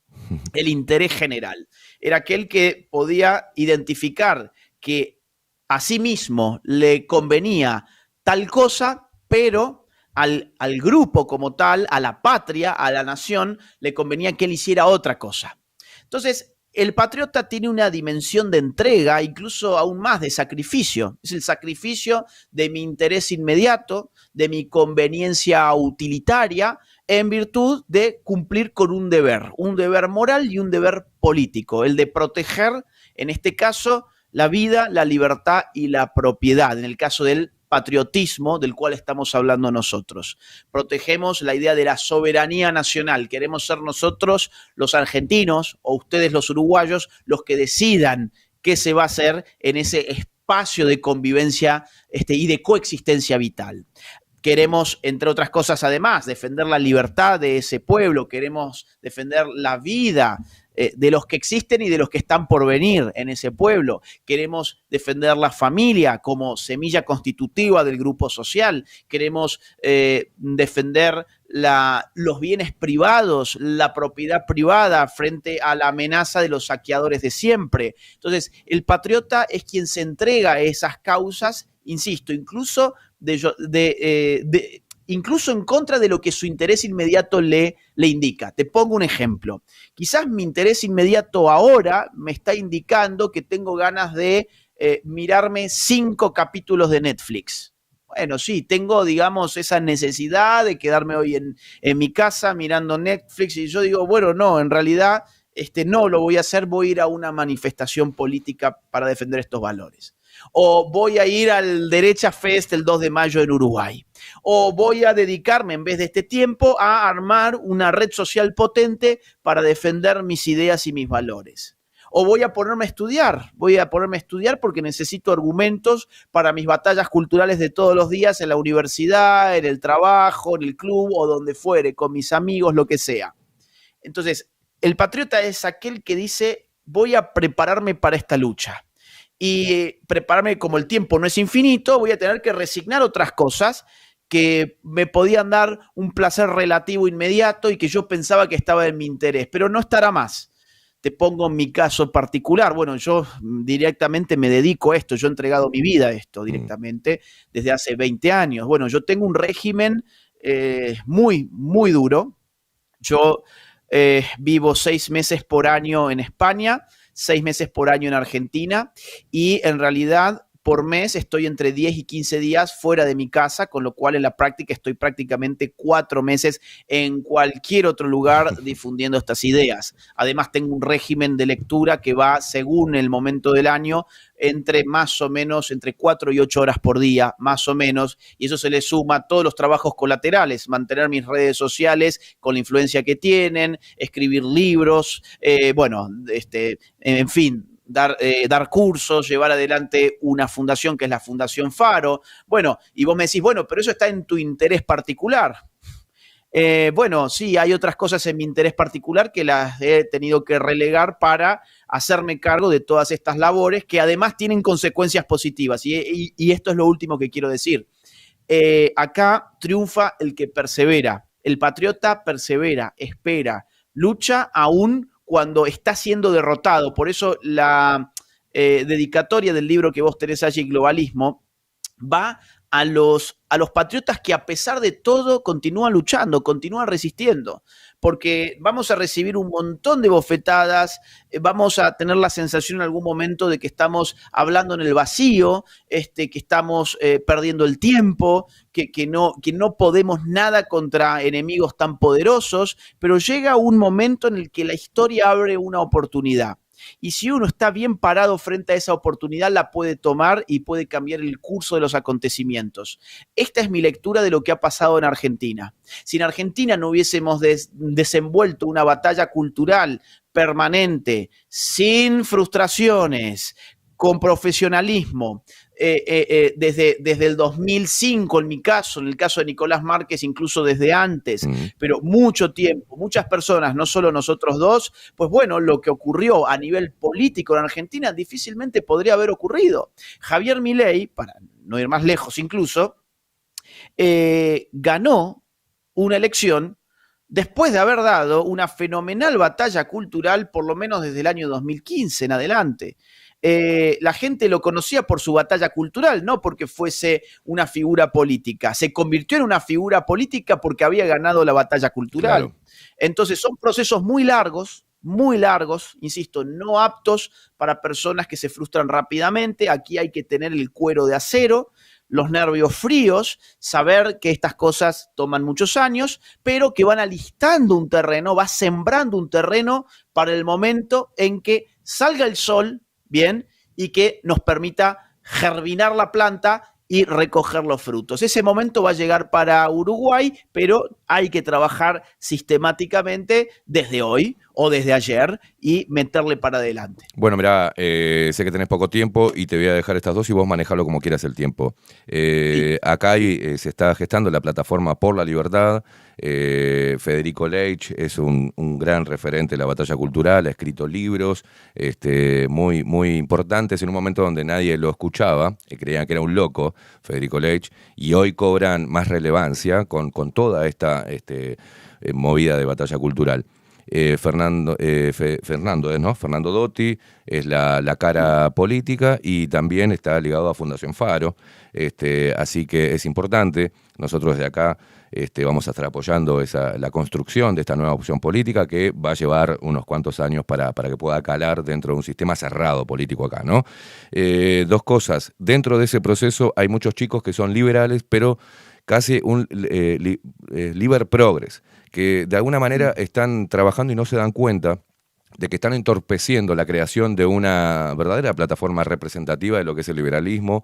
El interés general. Era aquel que podía identificar que a sí mismo le convenía tal cosa, pero al grupo como tal, a la patria, a la nación, le convenía que él hiciera otra cosa. Entonces, el patriota tiene una dimensión de entrega, incluso aún más de sacrificio. Es el sacrificio de mi interés inmediato, de mi conveniencia utilitaria, en virtud de cumplir con un deber moral y un deber político, el de proteger, en este caso, la vida, la libertad y la propiedad, en el caso del patriotismo del cual estamos hablando nosotros. Protegemos la idea de la soberanía nacional, queremos ser nosotros los argentinos o ustedes los uruguayos los que decidan qué se va a hacer en ese espacio de convivencia y de coexistencia vital. Queremos, entre otras cosas, además, defender la libertad de ese pueblo, queremos defender la vida de los que existen y de los que están por venir en ese pueblo. Queremos defender la familia como semilla constitutiva del grupo social. Queremos defender los bienes privados, la propiedad privada frente a la amenaza de los saqueadores de siempre. Entonces, el patriota es quien se entrega a esas causas, insisto, incluso incluso en contra de lo que su interés inmediato le indica. Te pongo un ejemplo. Quizás mi interés inmediato ahora me está indicando que tengo ganas de mirarme 5 capítulos de Netflix. Bueno, sí, tengo, digamos, esa necesidad de quedarme hoy en mi casa mirando Netflix y yo digo, bueno, no, en realidad no lo voy a hacer, voy a ir a una manifestación política para defender estos valores. O voy a ir al Derecha Fest el 2 de mayo en Uruguay. O voy a dedicarme, en vez de este tiempo, a armar una red social potente para defender mis ideas y mis valores. O voy a ponerme a estudiar porque necesito argumentos para mis batallas culturales de todos los días en la universidad, en el trabajo, en el club o donde fuere, con mis amigos, lo que sea. Entonces, el patriota es aquel que dice, voy a prepararme para esta lucha. Y prepararme, como el tiempo no es infinito, voy a tener que resignar otras cosas que me podían dar un placer relativo inmediato y que yo pensaba que estaba en mi interés, pero no estará más. Te pongo en mi caso particular. Bueno, yo directamente me dedico a esto, yo he entregado mi vida a esto directamente desde hace 20 años. Bueno, yo tengo un régimen muy, muy duro. Yo vivo 6 meses por año en España, 6 meses por año en Argentina y en realidad por mes estoy entre 10 y 15 días fuera de mi casa, con lo cual en la práctica estoy prácticamente 4 meses en cualquier otro lugar difundiendo estas ideas. Además tengo un régimen de lectura que va según el momento del año entre más o menos entre 4 y 8 horas por día, más o menos, y eso se le suma a todos los trabajos colaterales, mantener mis redes sociales con la influencia que tienen, escribir libros, en fin, dar cursos, llevar adelante una fundación que es la Fundación Faro. Bueno, y vos me decís, bueno, pero eso está en tu interés particular. Bueno, sí, hay otras cosas en mi interés particular que las he tenido que relegar para hacerme cargo de todas estas labores que además tienen consecuencias positivas. Y esto es lo último que quiero decir. Acá triunfa el que persevera. El patriota persevera, espera, lucha aún cuando está siendo derrotado. Por eso la dedicatoria del libro que vos tenés allí, Globalismo, va a los patriotas que a pesar de todo continúan luchando, continúan resistiendo, porque vamos a recibir un montón de bofetadas, vamos a tener la sensación en algún momento de que estamos hablando en el vacío, que estamos perdiendo el tiempo, que no podemos nada contra enemigos tan poderosos, pero llega un momento en el que la historia abre una oportunidad. Y si uno está bien parado frente a esa oportunidad, la puede tomar y puede cambiar el curso de los acontecimientos. Esta es mi lectura de lo que ha pasado en Argentina. Si en Argentina no hubiésemos desenvuelto una batalla cultural permanente, sin frustraciones, con profesionalismo, desde el 2005 en mi caso, en el caso de Nicolás Márquez incluso desde antes, pero mucho tiempo, muchas personas, no solo nosotros dos, pues bueno, lo que ocurrió a nivel político en Argentina difícilmente podría haber ocurrido. Javier Milei, para no ir más lejos incluso, ganó una elección después de haber dado una fenomenal batalla cultural, por lo menos desde el año 2015 en adelante. La gente lo conocía por su batalla cultural, no porque fuese una figura política. Se convirtió en una figura política porque había ganado la batalla cultural. Claro. Entonces son procesos muy largos, insisto, no aptos para personas que se frustran rápidamente. Aquí hay que tener el cuero de acero, los nervios fríos, saber que estas cosas toman muchos años, pero que van alistando un terreno, va sembrando un terreno para el momento en que salga el sol, bien, y que nos permita germinar la planta y recoger los frutos. Ese momento va a llegar para Uruguay, pero hay que trabajar sistemáticamente desde hoy o desde ayer y meterle para adelante. Bueno, mirá, sé que tenés poco tiempo y te voy a dejar estas dos y vos manejalo como quieras el tiempo. Sí. Acá se está gestando la plataforma Por la Libertad. Federico Leitch es un gran referente de la batalla cultural, ha escrito libros muy, muy importantes en un momento donde nadie lo escuchaba, creían que era un loco, Federico Leitch, y hoy cobran más relevancia con toda esta movida de batalla cultural. Fernando Dotti es la cara política y también está ligado a Fundación Faro, así que es importante. Nosotros de acá vamos a estar apoyando la construcción de esta nueva opción política que va a llevar unos cuantos años para que pueda calar dentro de un sistema cerrado político acá, ¿no? Dos cosas, dentro de ese proceso hay muchos chicos que son liberales, pero casi un liber progres, que de alguna manera están trabajando y no se dan cuenta de que están entorpeciendo la creación de una verdadera plataforma representativa de lo que es el liberalismo.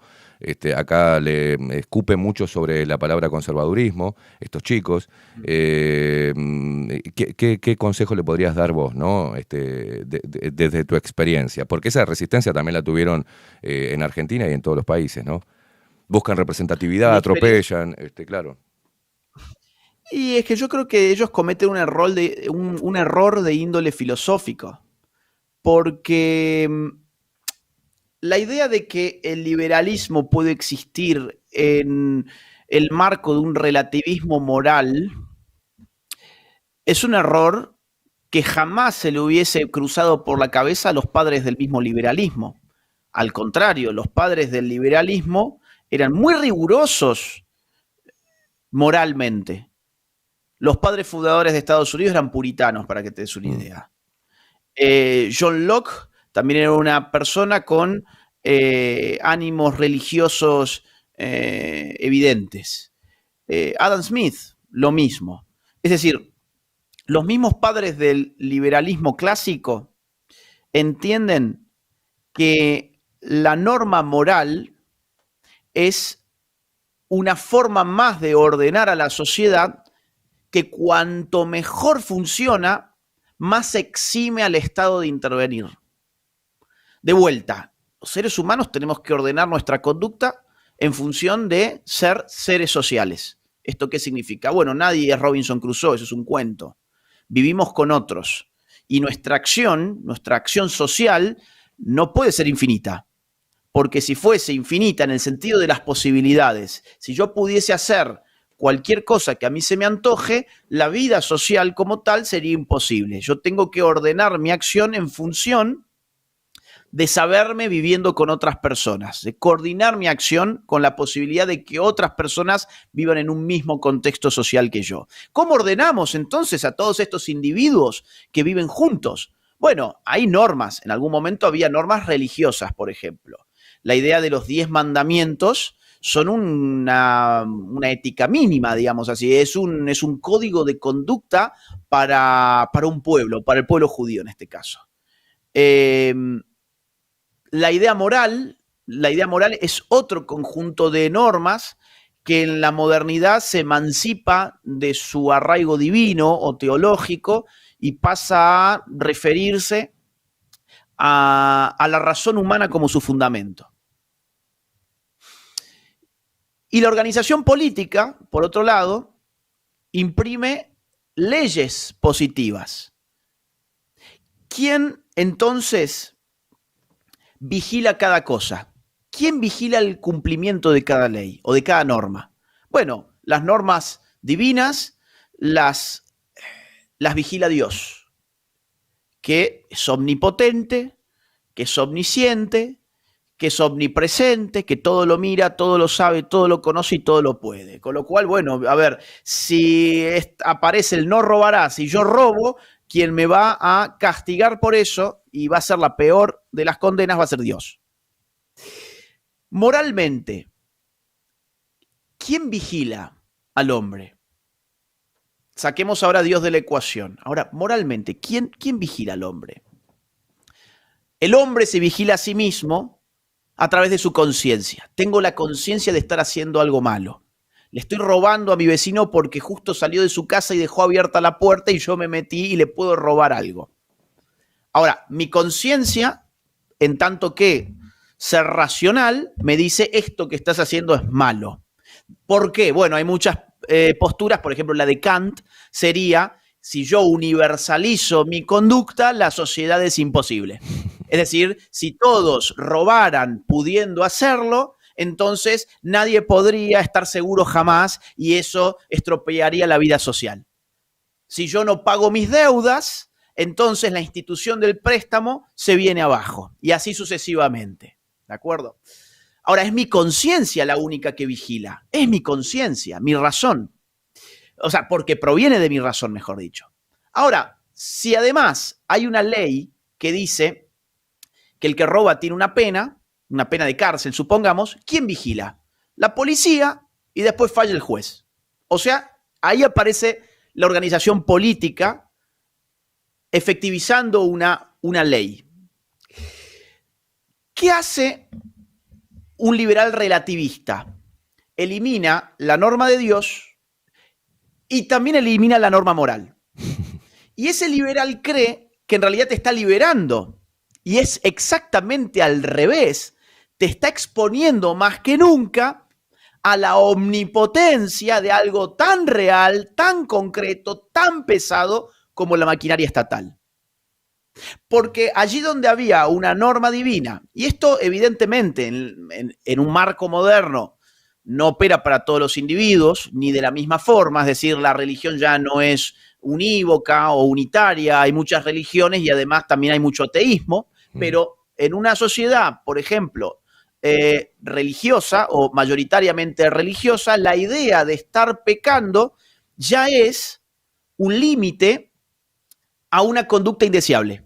Acá le escupen mucho sobre la palabra conservadurismo, estos chicos. ¿Qué consejo le podrías dar vos, ¿no? Desde tu experiencia? Porque esa resistencia también la tuvieron en Argentina y en todos los países, ¿no? Buscan representatividad, atropellan, claro. Y es que yo creo que ellos cometen un error de índole filosófico, porque la idea de que el liberalismo puede existir en el marco de un relativismo moral es un error que jamás se le hubiese cruzado por la cabeza a los padres del mismo liberalismo. Al contrario, los padres del liberalismo eran muy rigurosos moralmente. Los padres fundadores de Estados Unidos eran puritanos, para que te des una idea. John Locke también era una persona con ánimos religiosos evidentes. Adam Smith, lo mismo. Es decir, los mismos padres del liberalismo clásico entienden que la norma moral es una forma más de ordenar a la sociedad que cuanto mejor funciona, más exime al Estado de intervenir. De vuelta, los seres humanos tenemos que ordenar nuestra conducta en función de ser seres sociales. ¿Esto qué significa? Bueno, nadie es Robinson Crusoe, eso es un cuento. Vivimos con otros y nuestra acción social no puede ser infinita, porque si fuese infinita en el sentido de las posibilidades, si yo pudiese hacer cualquier cosa que a mí se me antoje, la vida social como tal sería imposible. Yo tengo que ordenar mi acción en función de saberme viviendo con otras personas, de coordinar mi acción con la posibilidad de que otras personas vivan en un mismo contexto social que yo. ¿Cómo ordenamos entonces a todos estos individuos que viven juntos? Bueno, hay normas. En algún momento había normas religiosas, por ejemplo. La idea de los 10 mandamientos son una ética mínima, digamos así. Es un código de conducta para un pueblo, para el pueblo judío en este caso. La idea moral es otro conjunto de normas que en la modernidad se emancipa de su arraigo divino o teológico y pasa a referirse a la razón humana como su fundamento. Y la organización política, por otro lado, imprime leyes positivas. ¿Quién entonces vigila cada cosa? ¿Quién vigila el cumplimiento de cada ley o de cada norma? Bueno, las normas divinas las vigila Dios, que es omnipotente, que es omnisciente, que es omnipresente, que todo lo mira, todo lo sabe, todo lo conoce y todo lo puede. Con lo cual, bueno, a ver, si aparece el no robarás y yo robo, quien me va a castigar por eso y va a ser la peor de las condenas va a ser Dios. Moralmente, ¿quién vigila al hombre? Saquemos ahora a Dios de la ecuación. Ahora, moralmente, ¿quién vigila al hombre? El hombre se vigila a sí mismo a través de su conciencia. Tengo la conciencia de estar haciendo algo malo. Le estoy robando a mi vecino porque justo salió de su casa y dejó abierta la puerta y yo me metí y le puedo robar algo. Ahora, mi conciencia, en tanto que ser racional, me dice esto que estás haciendo es malo. ¿Por qué? Bueno, hay muchas posturas, por ejemplo, la de Kant sería, si yo universalizo mi conducta, la sociedad es imposible. Es decir, si todos robaran pudiendo hacerlo, entonces nadie podría estar seguro jamás y eso estropearía la vida social. Si yo no pago mis deudas, entonces la institución del préstamo se viene abajo y así sucesivamente. ¿De acuerdo? Ahora, es mi conciencia la única que vigila. Es mi conciencia, mi razón. O sea, porque proviene de mi razón, mejor dicho. Ahora, si además hay una ley que dice que el que roba tiene una pena de cárcel, supongamos, ¿quién vigila? La policía y después falla el juez. O sea, ahí aparece la organización política efectivizando una ley. ¿Qué hace un liberal relativista? Elimina la norma de Dios y también elimina la norma moral. Y ese liberal cree que en realidad te está liberando. Y es exactamente al revés. Te está exponiendo más que nunca a la omnipotencia de algo tan real, tan concreto, tan pesado como la maquinaria estatal. Porque allí donde había una norma divina, y esto evidentemente en un marco moderno no opera para todos los individuos, ni de la misma forma, es decir, la religión ya no es unívoca o unitaria, hay muchas religiones y además también hay mucho ateísmo, pero en una sociedad, por ejemplo, religiosa o mayoritariamente religiosa, la idea de estar pecando ya es un límite a una conducta indeseable.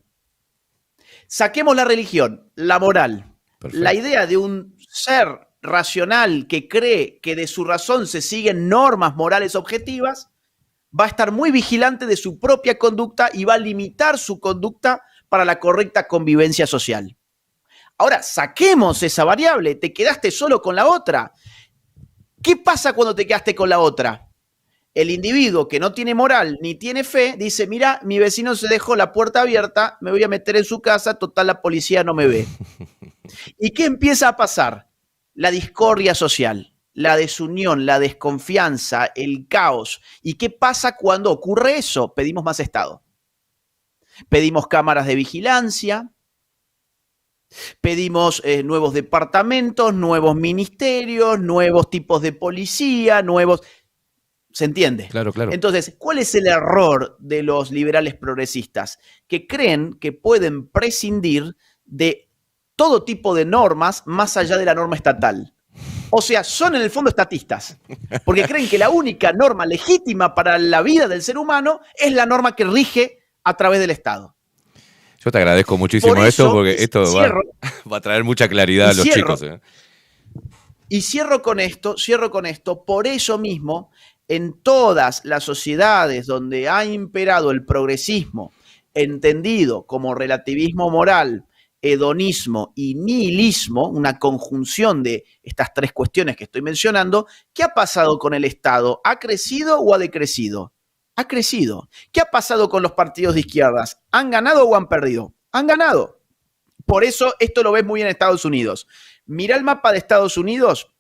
Saquemos la religión, la moral. Perfecto. La idea de un ser racional que cree que de su razón se siguen normas morales objetivas va a estar muy vigilante de su propia conducta y va a limitar su conducta para la correcta convivencia social. Ahora, saquemos esa variable, te quedaste solo con la otra. ¿Qué pasa cuando te quedaste con la otra? El individuo que no tiene moral ni tiene fe dice, mira, mi vecino se dejó la puerta abierta, me voy a meter en su casa, total la policía no me ve. ¿Y qué empieza a pasar? La discordia social, la desunión, la desconfianza, el caos. ¿Y qué pasa cuando ocurre eso? Pedimos más Estado. Pedimos cámaras de vigilancia, pedimos nuevos departamentos, nuevos ministerios, nuevos tipos de policía, nuevos... ¿Se entiende? Claro, claro. Entonces, ¿cuál es el error de los liberales progresistas? Que creen que pueden prescindir de todo tipo de normas más allá de la norma estatal. O sea, son en el fondo estatistas, porque creen que la única norma legítima para la vida del ser humano es la norma que rige a través del Estado. Yo te agradezco muchísimo esto porque esto va a traer mucha claridad a los chicos. Y cierro con esto, por eso mismo, en todas las sociedades donde ha imperado el progresismo, entendido como relativismo moral, hedonismo y nihilismo, una conjunción de estas tres cuestiones que estoy mencionando, ¿qué ha pasado con el Estado? ¿Ha crecido o ha decrecido? Ha crecido. ¿Qué ha pasado con los partidos de izquierdas? ¿Han ganado o han perdido? Han ganado. Por eso esto lo ves muy bien en Estados Unidos. Mira el mapa de Estados Unidos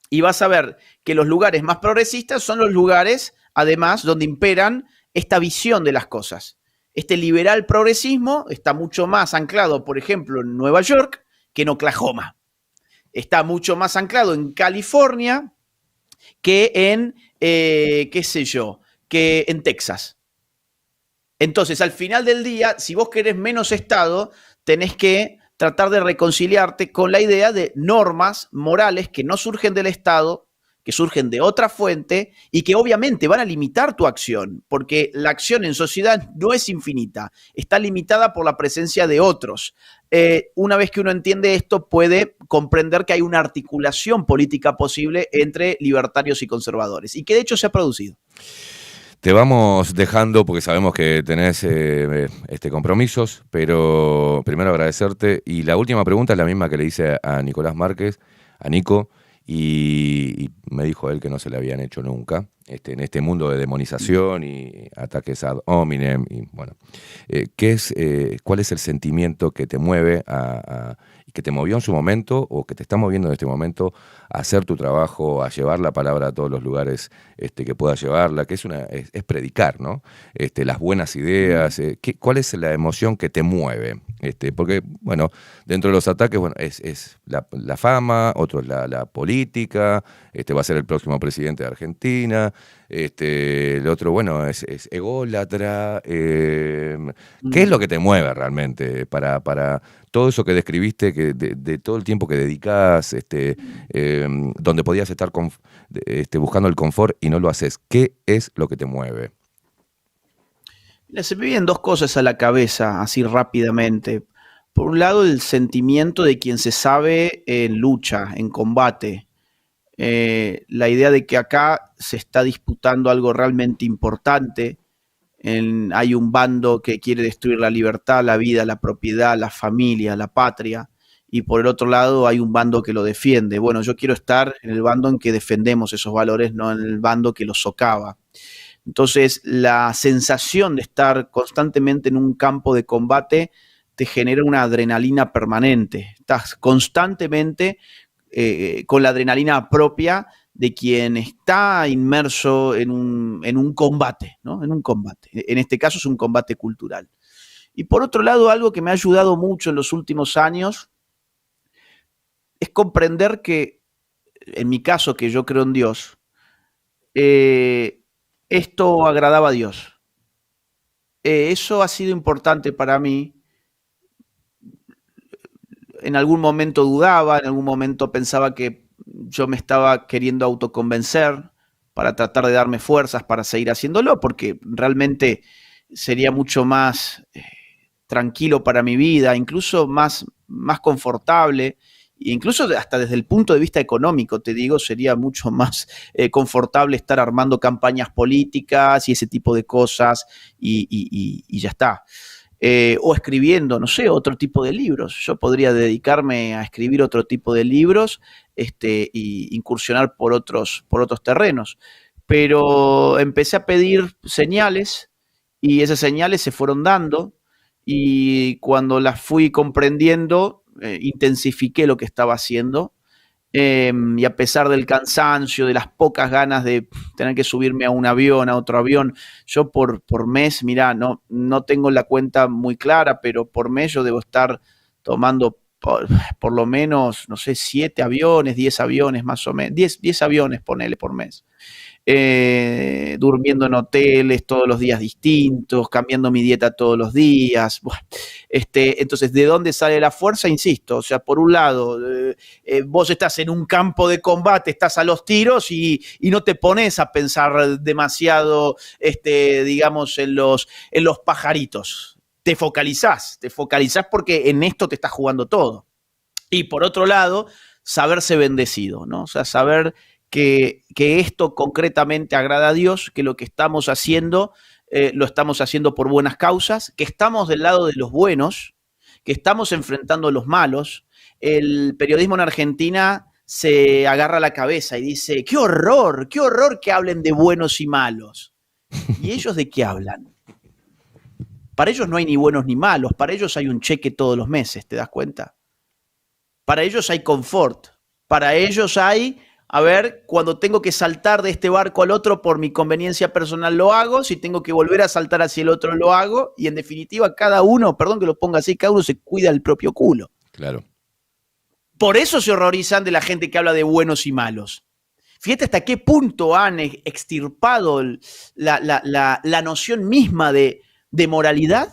y vas a ver que los lugares más progresistas son los lugares, además, donde imperan esta visión de las cosas. Este liberal progresismo está mucho más anclado, por ejemplo, en Nueva York que en Oklahoma. Está mucho más anclado en California que en, que en Texas. Entonces, al final del día, si vos querés menos Estado, tenés que tratar de reconciliarte con la idea de normas morales que no surgen del Estado, que surgen de otra fuente y que obviamente van a limitar tu acción, porque la acción en sociedad no es infinita, está limitada por la presencia de otros. Una vez que uno entiende esto, puede comprender que hay una articulación política posible entre libertarios y conservadores, y que de hecho se ha producido. Te vamos dejando porque sabemos que tenés compromisos, pero primero agradecerte. Y la última pregunta es la misma que le hice a Nicolás Márquez, a Nico, y me dijo él que no se le habían hecho nunca, en este mundo de demonización y ataques ad hominem. Y bueno, ¿cuál es el sentimiento que te mueve que te movió en su momento o que te está moviendo en este momento a hacer tu trabajo, a llevar la palabra a todos los lugares que puedas llevarla, que es predicar, ¿no? Las buenas ideas, ¿cuál es la emoción que te mueve? Porque, bueno, dentro de los ataques, bueno, es la fama, otro es la política, va a ser el próximo presidente de Argentina, el otro, bueno, es ególatra. ¿Qué es lo que te mueve realmente para todo eso que describiste, de todo el tiempo que dedicás, donde podías estar buscando el confort y no lo haces? ¿Qué es lo que te mueve? Mira, se me vienen dos cosas a la cabeza, así rápidamente. Por un lado, el sentimiento de quien se sabe en lucha, en combate. La idea de que acá se está disputando algo realmente importante. Hay un bando que quiere destruir la libertad, la vida, la propiedad, la familia, la patria, y por el otro lado hay un bando que lo defiende. Bueno, yo quiero estar en el bando en que defendemos esos valores, no en el bando que los socava. Entonces, la sensación de estar constantemente en un campo de combate te genera una adrenalina permanente. Estás constantemente con la adrenalina propia de quien está inmerso en un combate, ¿no? En un combate. En este caso es un combate cultural. Y por otro lado, algo que me ha ayudado mucho en los últimos años es comprender que, en mi caso, que yo creo en Dios, esto agradaba a Dios. Eso ha sido importante para mí. En algún momento dudaba, en algún momento pensaba que yo me estaba queriendo autoconvencer para tratar de darme fuerzas para seguir haciéndolo, porque realmente sería mucho más tranquilo para mi vida, incluso más más confortable. E incluso hasta desde el punto de vista económico, te digo, sería mucho más confortable estar armando campañas políticas y ese tipo de cosas y ya está. O escribiendo, no sé, otro tipo de libros. Yo podría dedicarme a escribir otro tipo de libros y incursionar por otros terrenos. Pero empecé a pedir señales y esas señales se fueron dando y cuando las fui comprendiendo, intensifiqué lo que estaba haciendo. Y a pesar del cansancio, de las pocas ganas de tener que subirme a un avión, a otro avión, yo por mes, mirá, no tengo la cuenta muy clara, pero por mes yo debo estar tomando por lo menos, no sé, 7 aviones, 10 aviones más o menos, 10 aviones ponele por mes. Durmiendo en hoteles todos los días distintos, cambiando mi dieta todos los días. Bueno, entonces, ¿de dónde sale la fuerza? Insisto, o sea, por un lado, vos estás en un campo de combate, estás a los tiros y no te pones a pensar demasiado, digamos, en los pajaritos. Te focalizás porque en esto te estás jugando todo. Y por otro lado, saberse bendecido, ¿no? O sea, saber que esto concretamente agrada a Dios, que lo que estamos haciendo lo estamos haciendo por buenas causas, que estamos del lado de los buenos, que estamos enfrentando a los malos. El periodismo en Argentina se agarra la cabeza y dice, qué horror que hablen de buenos y malos. ¿Y ellos de qué hablan? Para ellos no hay ni buenos ni malos, para ellos hay un cheque todos los meses, ¿te das cuenta? Para ellos hay confort, para ellos hay, a ver, cuando tengo que saltar de este barco al otro por mi conveniencia personal lo hago, si tengo que volver a saltar hacia el otro lo hago, y en definitiva cada uno, perdón que lo ponga así, cada uno se cuida el propio culo. Claro. Por eso se horrorizan de la gente que habla de buenos y malos. Fíjate hasta qué punto han extirpado la noción misma de moralidad,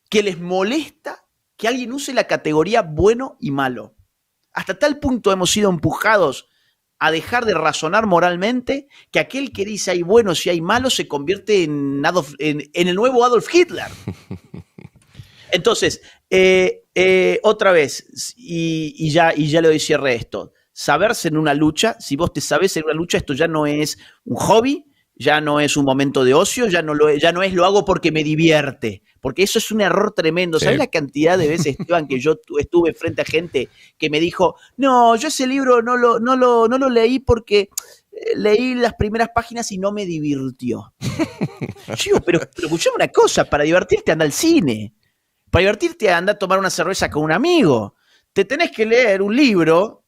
que les molesta que alguien use la categoría bueno y malo. Hasta tal punto hemos sido empujados a dejar de razonar moralmente que aquel que dice hay buenos y hay malos se convierte en el nuevo Adolf Hitler. Entonces, otra vez, y ya le doy cierre a esto, saberse en una lucha, si vos te sabes en una lucha, esto ya no es un hobby, ya no es un momento de ocio, ya no es lo hago porque me divierte, porque eso es un error tremendo. Sí. ¿Sabes la cantidad de veces, Esteban, que yo estuve frente a gente que me dijo, no, yo ese libro no lo leí porque leí las primeras páginas y no me divirtió? Chico, pero escuchame una cosa, para divertirte anda al cine, para divertirte anda a tomar una cerveza con un amigo, te tenés que leer un libro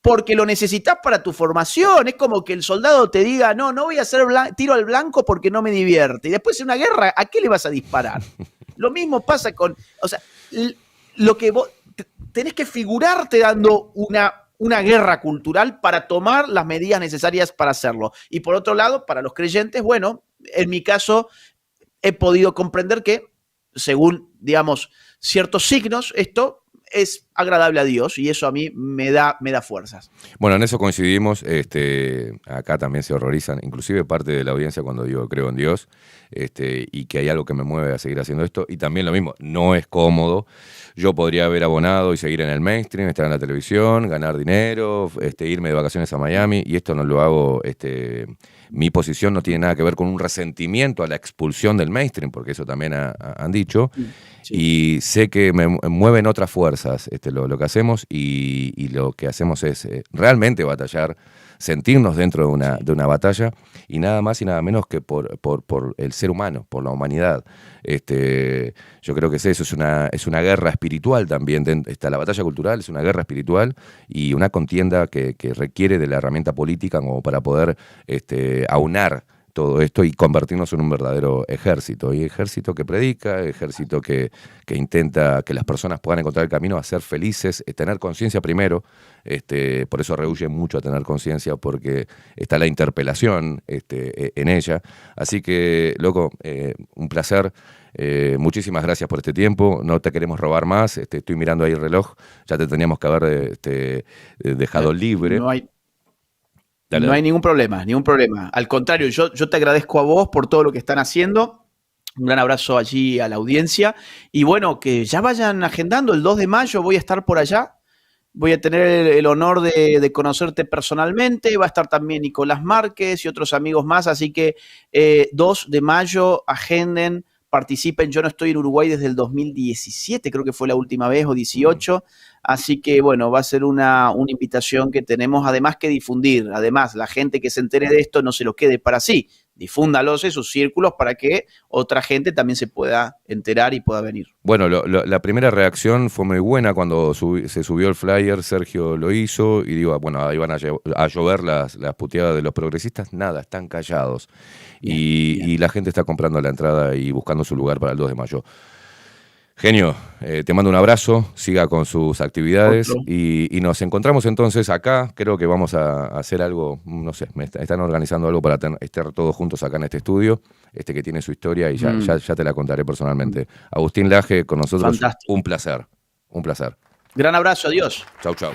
porque lo necesitas para tu formación. Es como que el soldado te diga, no voy a hacer tiro al blanco porque no me divierte. Y después de una guerra, ¿a qué le vas a disparar? Lo mismo pasa con, o sea, lo que vos tenés que figurarte dando una guerra cultural para tomar las medidas necesarias para hacerlo. Y por otro lado, para los creyentes, bueno, en mi caso he podido comprender que, según, digamos, ciertos signos, esto es agradable a Dios y eso a mí me da fuerzas. Bueno, en eso coincidimos. Acá también se horrorizan, inclusive parte de la audiencia cuando digo creo en Dios, y que hay algo que me mueve a seguir haciendo esto. Y también lo mismo, no es cómodo. Yo podría haber abonado y seguir en el mainstream, estar en la televisión, ganar dinero, irme de vacaciones a Miami, y esto no lo hago. Mi posición no tiene nada que ver con un resentimiento a la expulsión del mainstream, porque eso también han dicho. Sí. Y sé que me mueven otras fuerzas lo que hacemos, y lo que hacemos es realmente batallar, sentirnos dentro de una batalla, y nada más y nada menos que por el ser humano, por la humanidad. Yo creo que es eso, es una guerra espiritual también. La batalla cultural es una guerra espiritual y una contienda que requiere de la herramienta política como para poder aunar todo esto y convertirnos en un verdadero ejército. Y ejército que predica, ejército que intenta que las personas puedan encontrar el camino a ser felices, tener conciencia primero. Por eso rehuye mucho a tener conciencia, porque está la interpelación en ella. Así que, loco, un placer. Muchísimas gracias por este tiempo. No te queremos robar más. Estoy mirando ahí el reloj. Ya te teníamos que haber dejado libre. No hay ningún problema. Al contrario, yo te agradezco a vos por todo lo que están haciendo. Un gran abrazo allí a la audiencia. Y bueno, que ya vayan agendando. El 2 de mayo voy a estar por allá. Voy a tener el honor de conocerte personalmente. Va a estar también Nicolás Márquez y otros amigos más. Así que 2 de mayo, agenden, participen. Yo no estoy en Uruguay desde el 2017, creo que fue la última vez, o 18. Así que bueno, va a ser una invitación que tenemos además que difundir. Además, la gente que se entere de esto no se lo quede para sí. Difúndalos en sus círculos para que otra gente también se pueda enterar y pueda venir. Bueno, la primera reacción fue muy buena cuando se subió el flyer, Sergio lo hizo y digo, bueno, ahí van a llover las puteadas de los progresistas. Nada, están callados. Bien, Y la gente está comprando la entrada y buscando su lugar para el 2 de mayo. Genio, te mando un abrazo, siga con sus actividades y nos encontramos entonces acá. Creo que vamos a hacer algo, no sé, están organizando algo para estar todos juntos acá en este estudio, que tiene su historia y ya te la contaré personalmente. Agustín Laje con nosotros, fantástico. un placer. Gran abrazo, adiós. Chau, chau.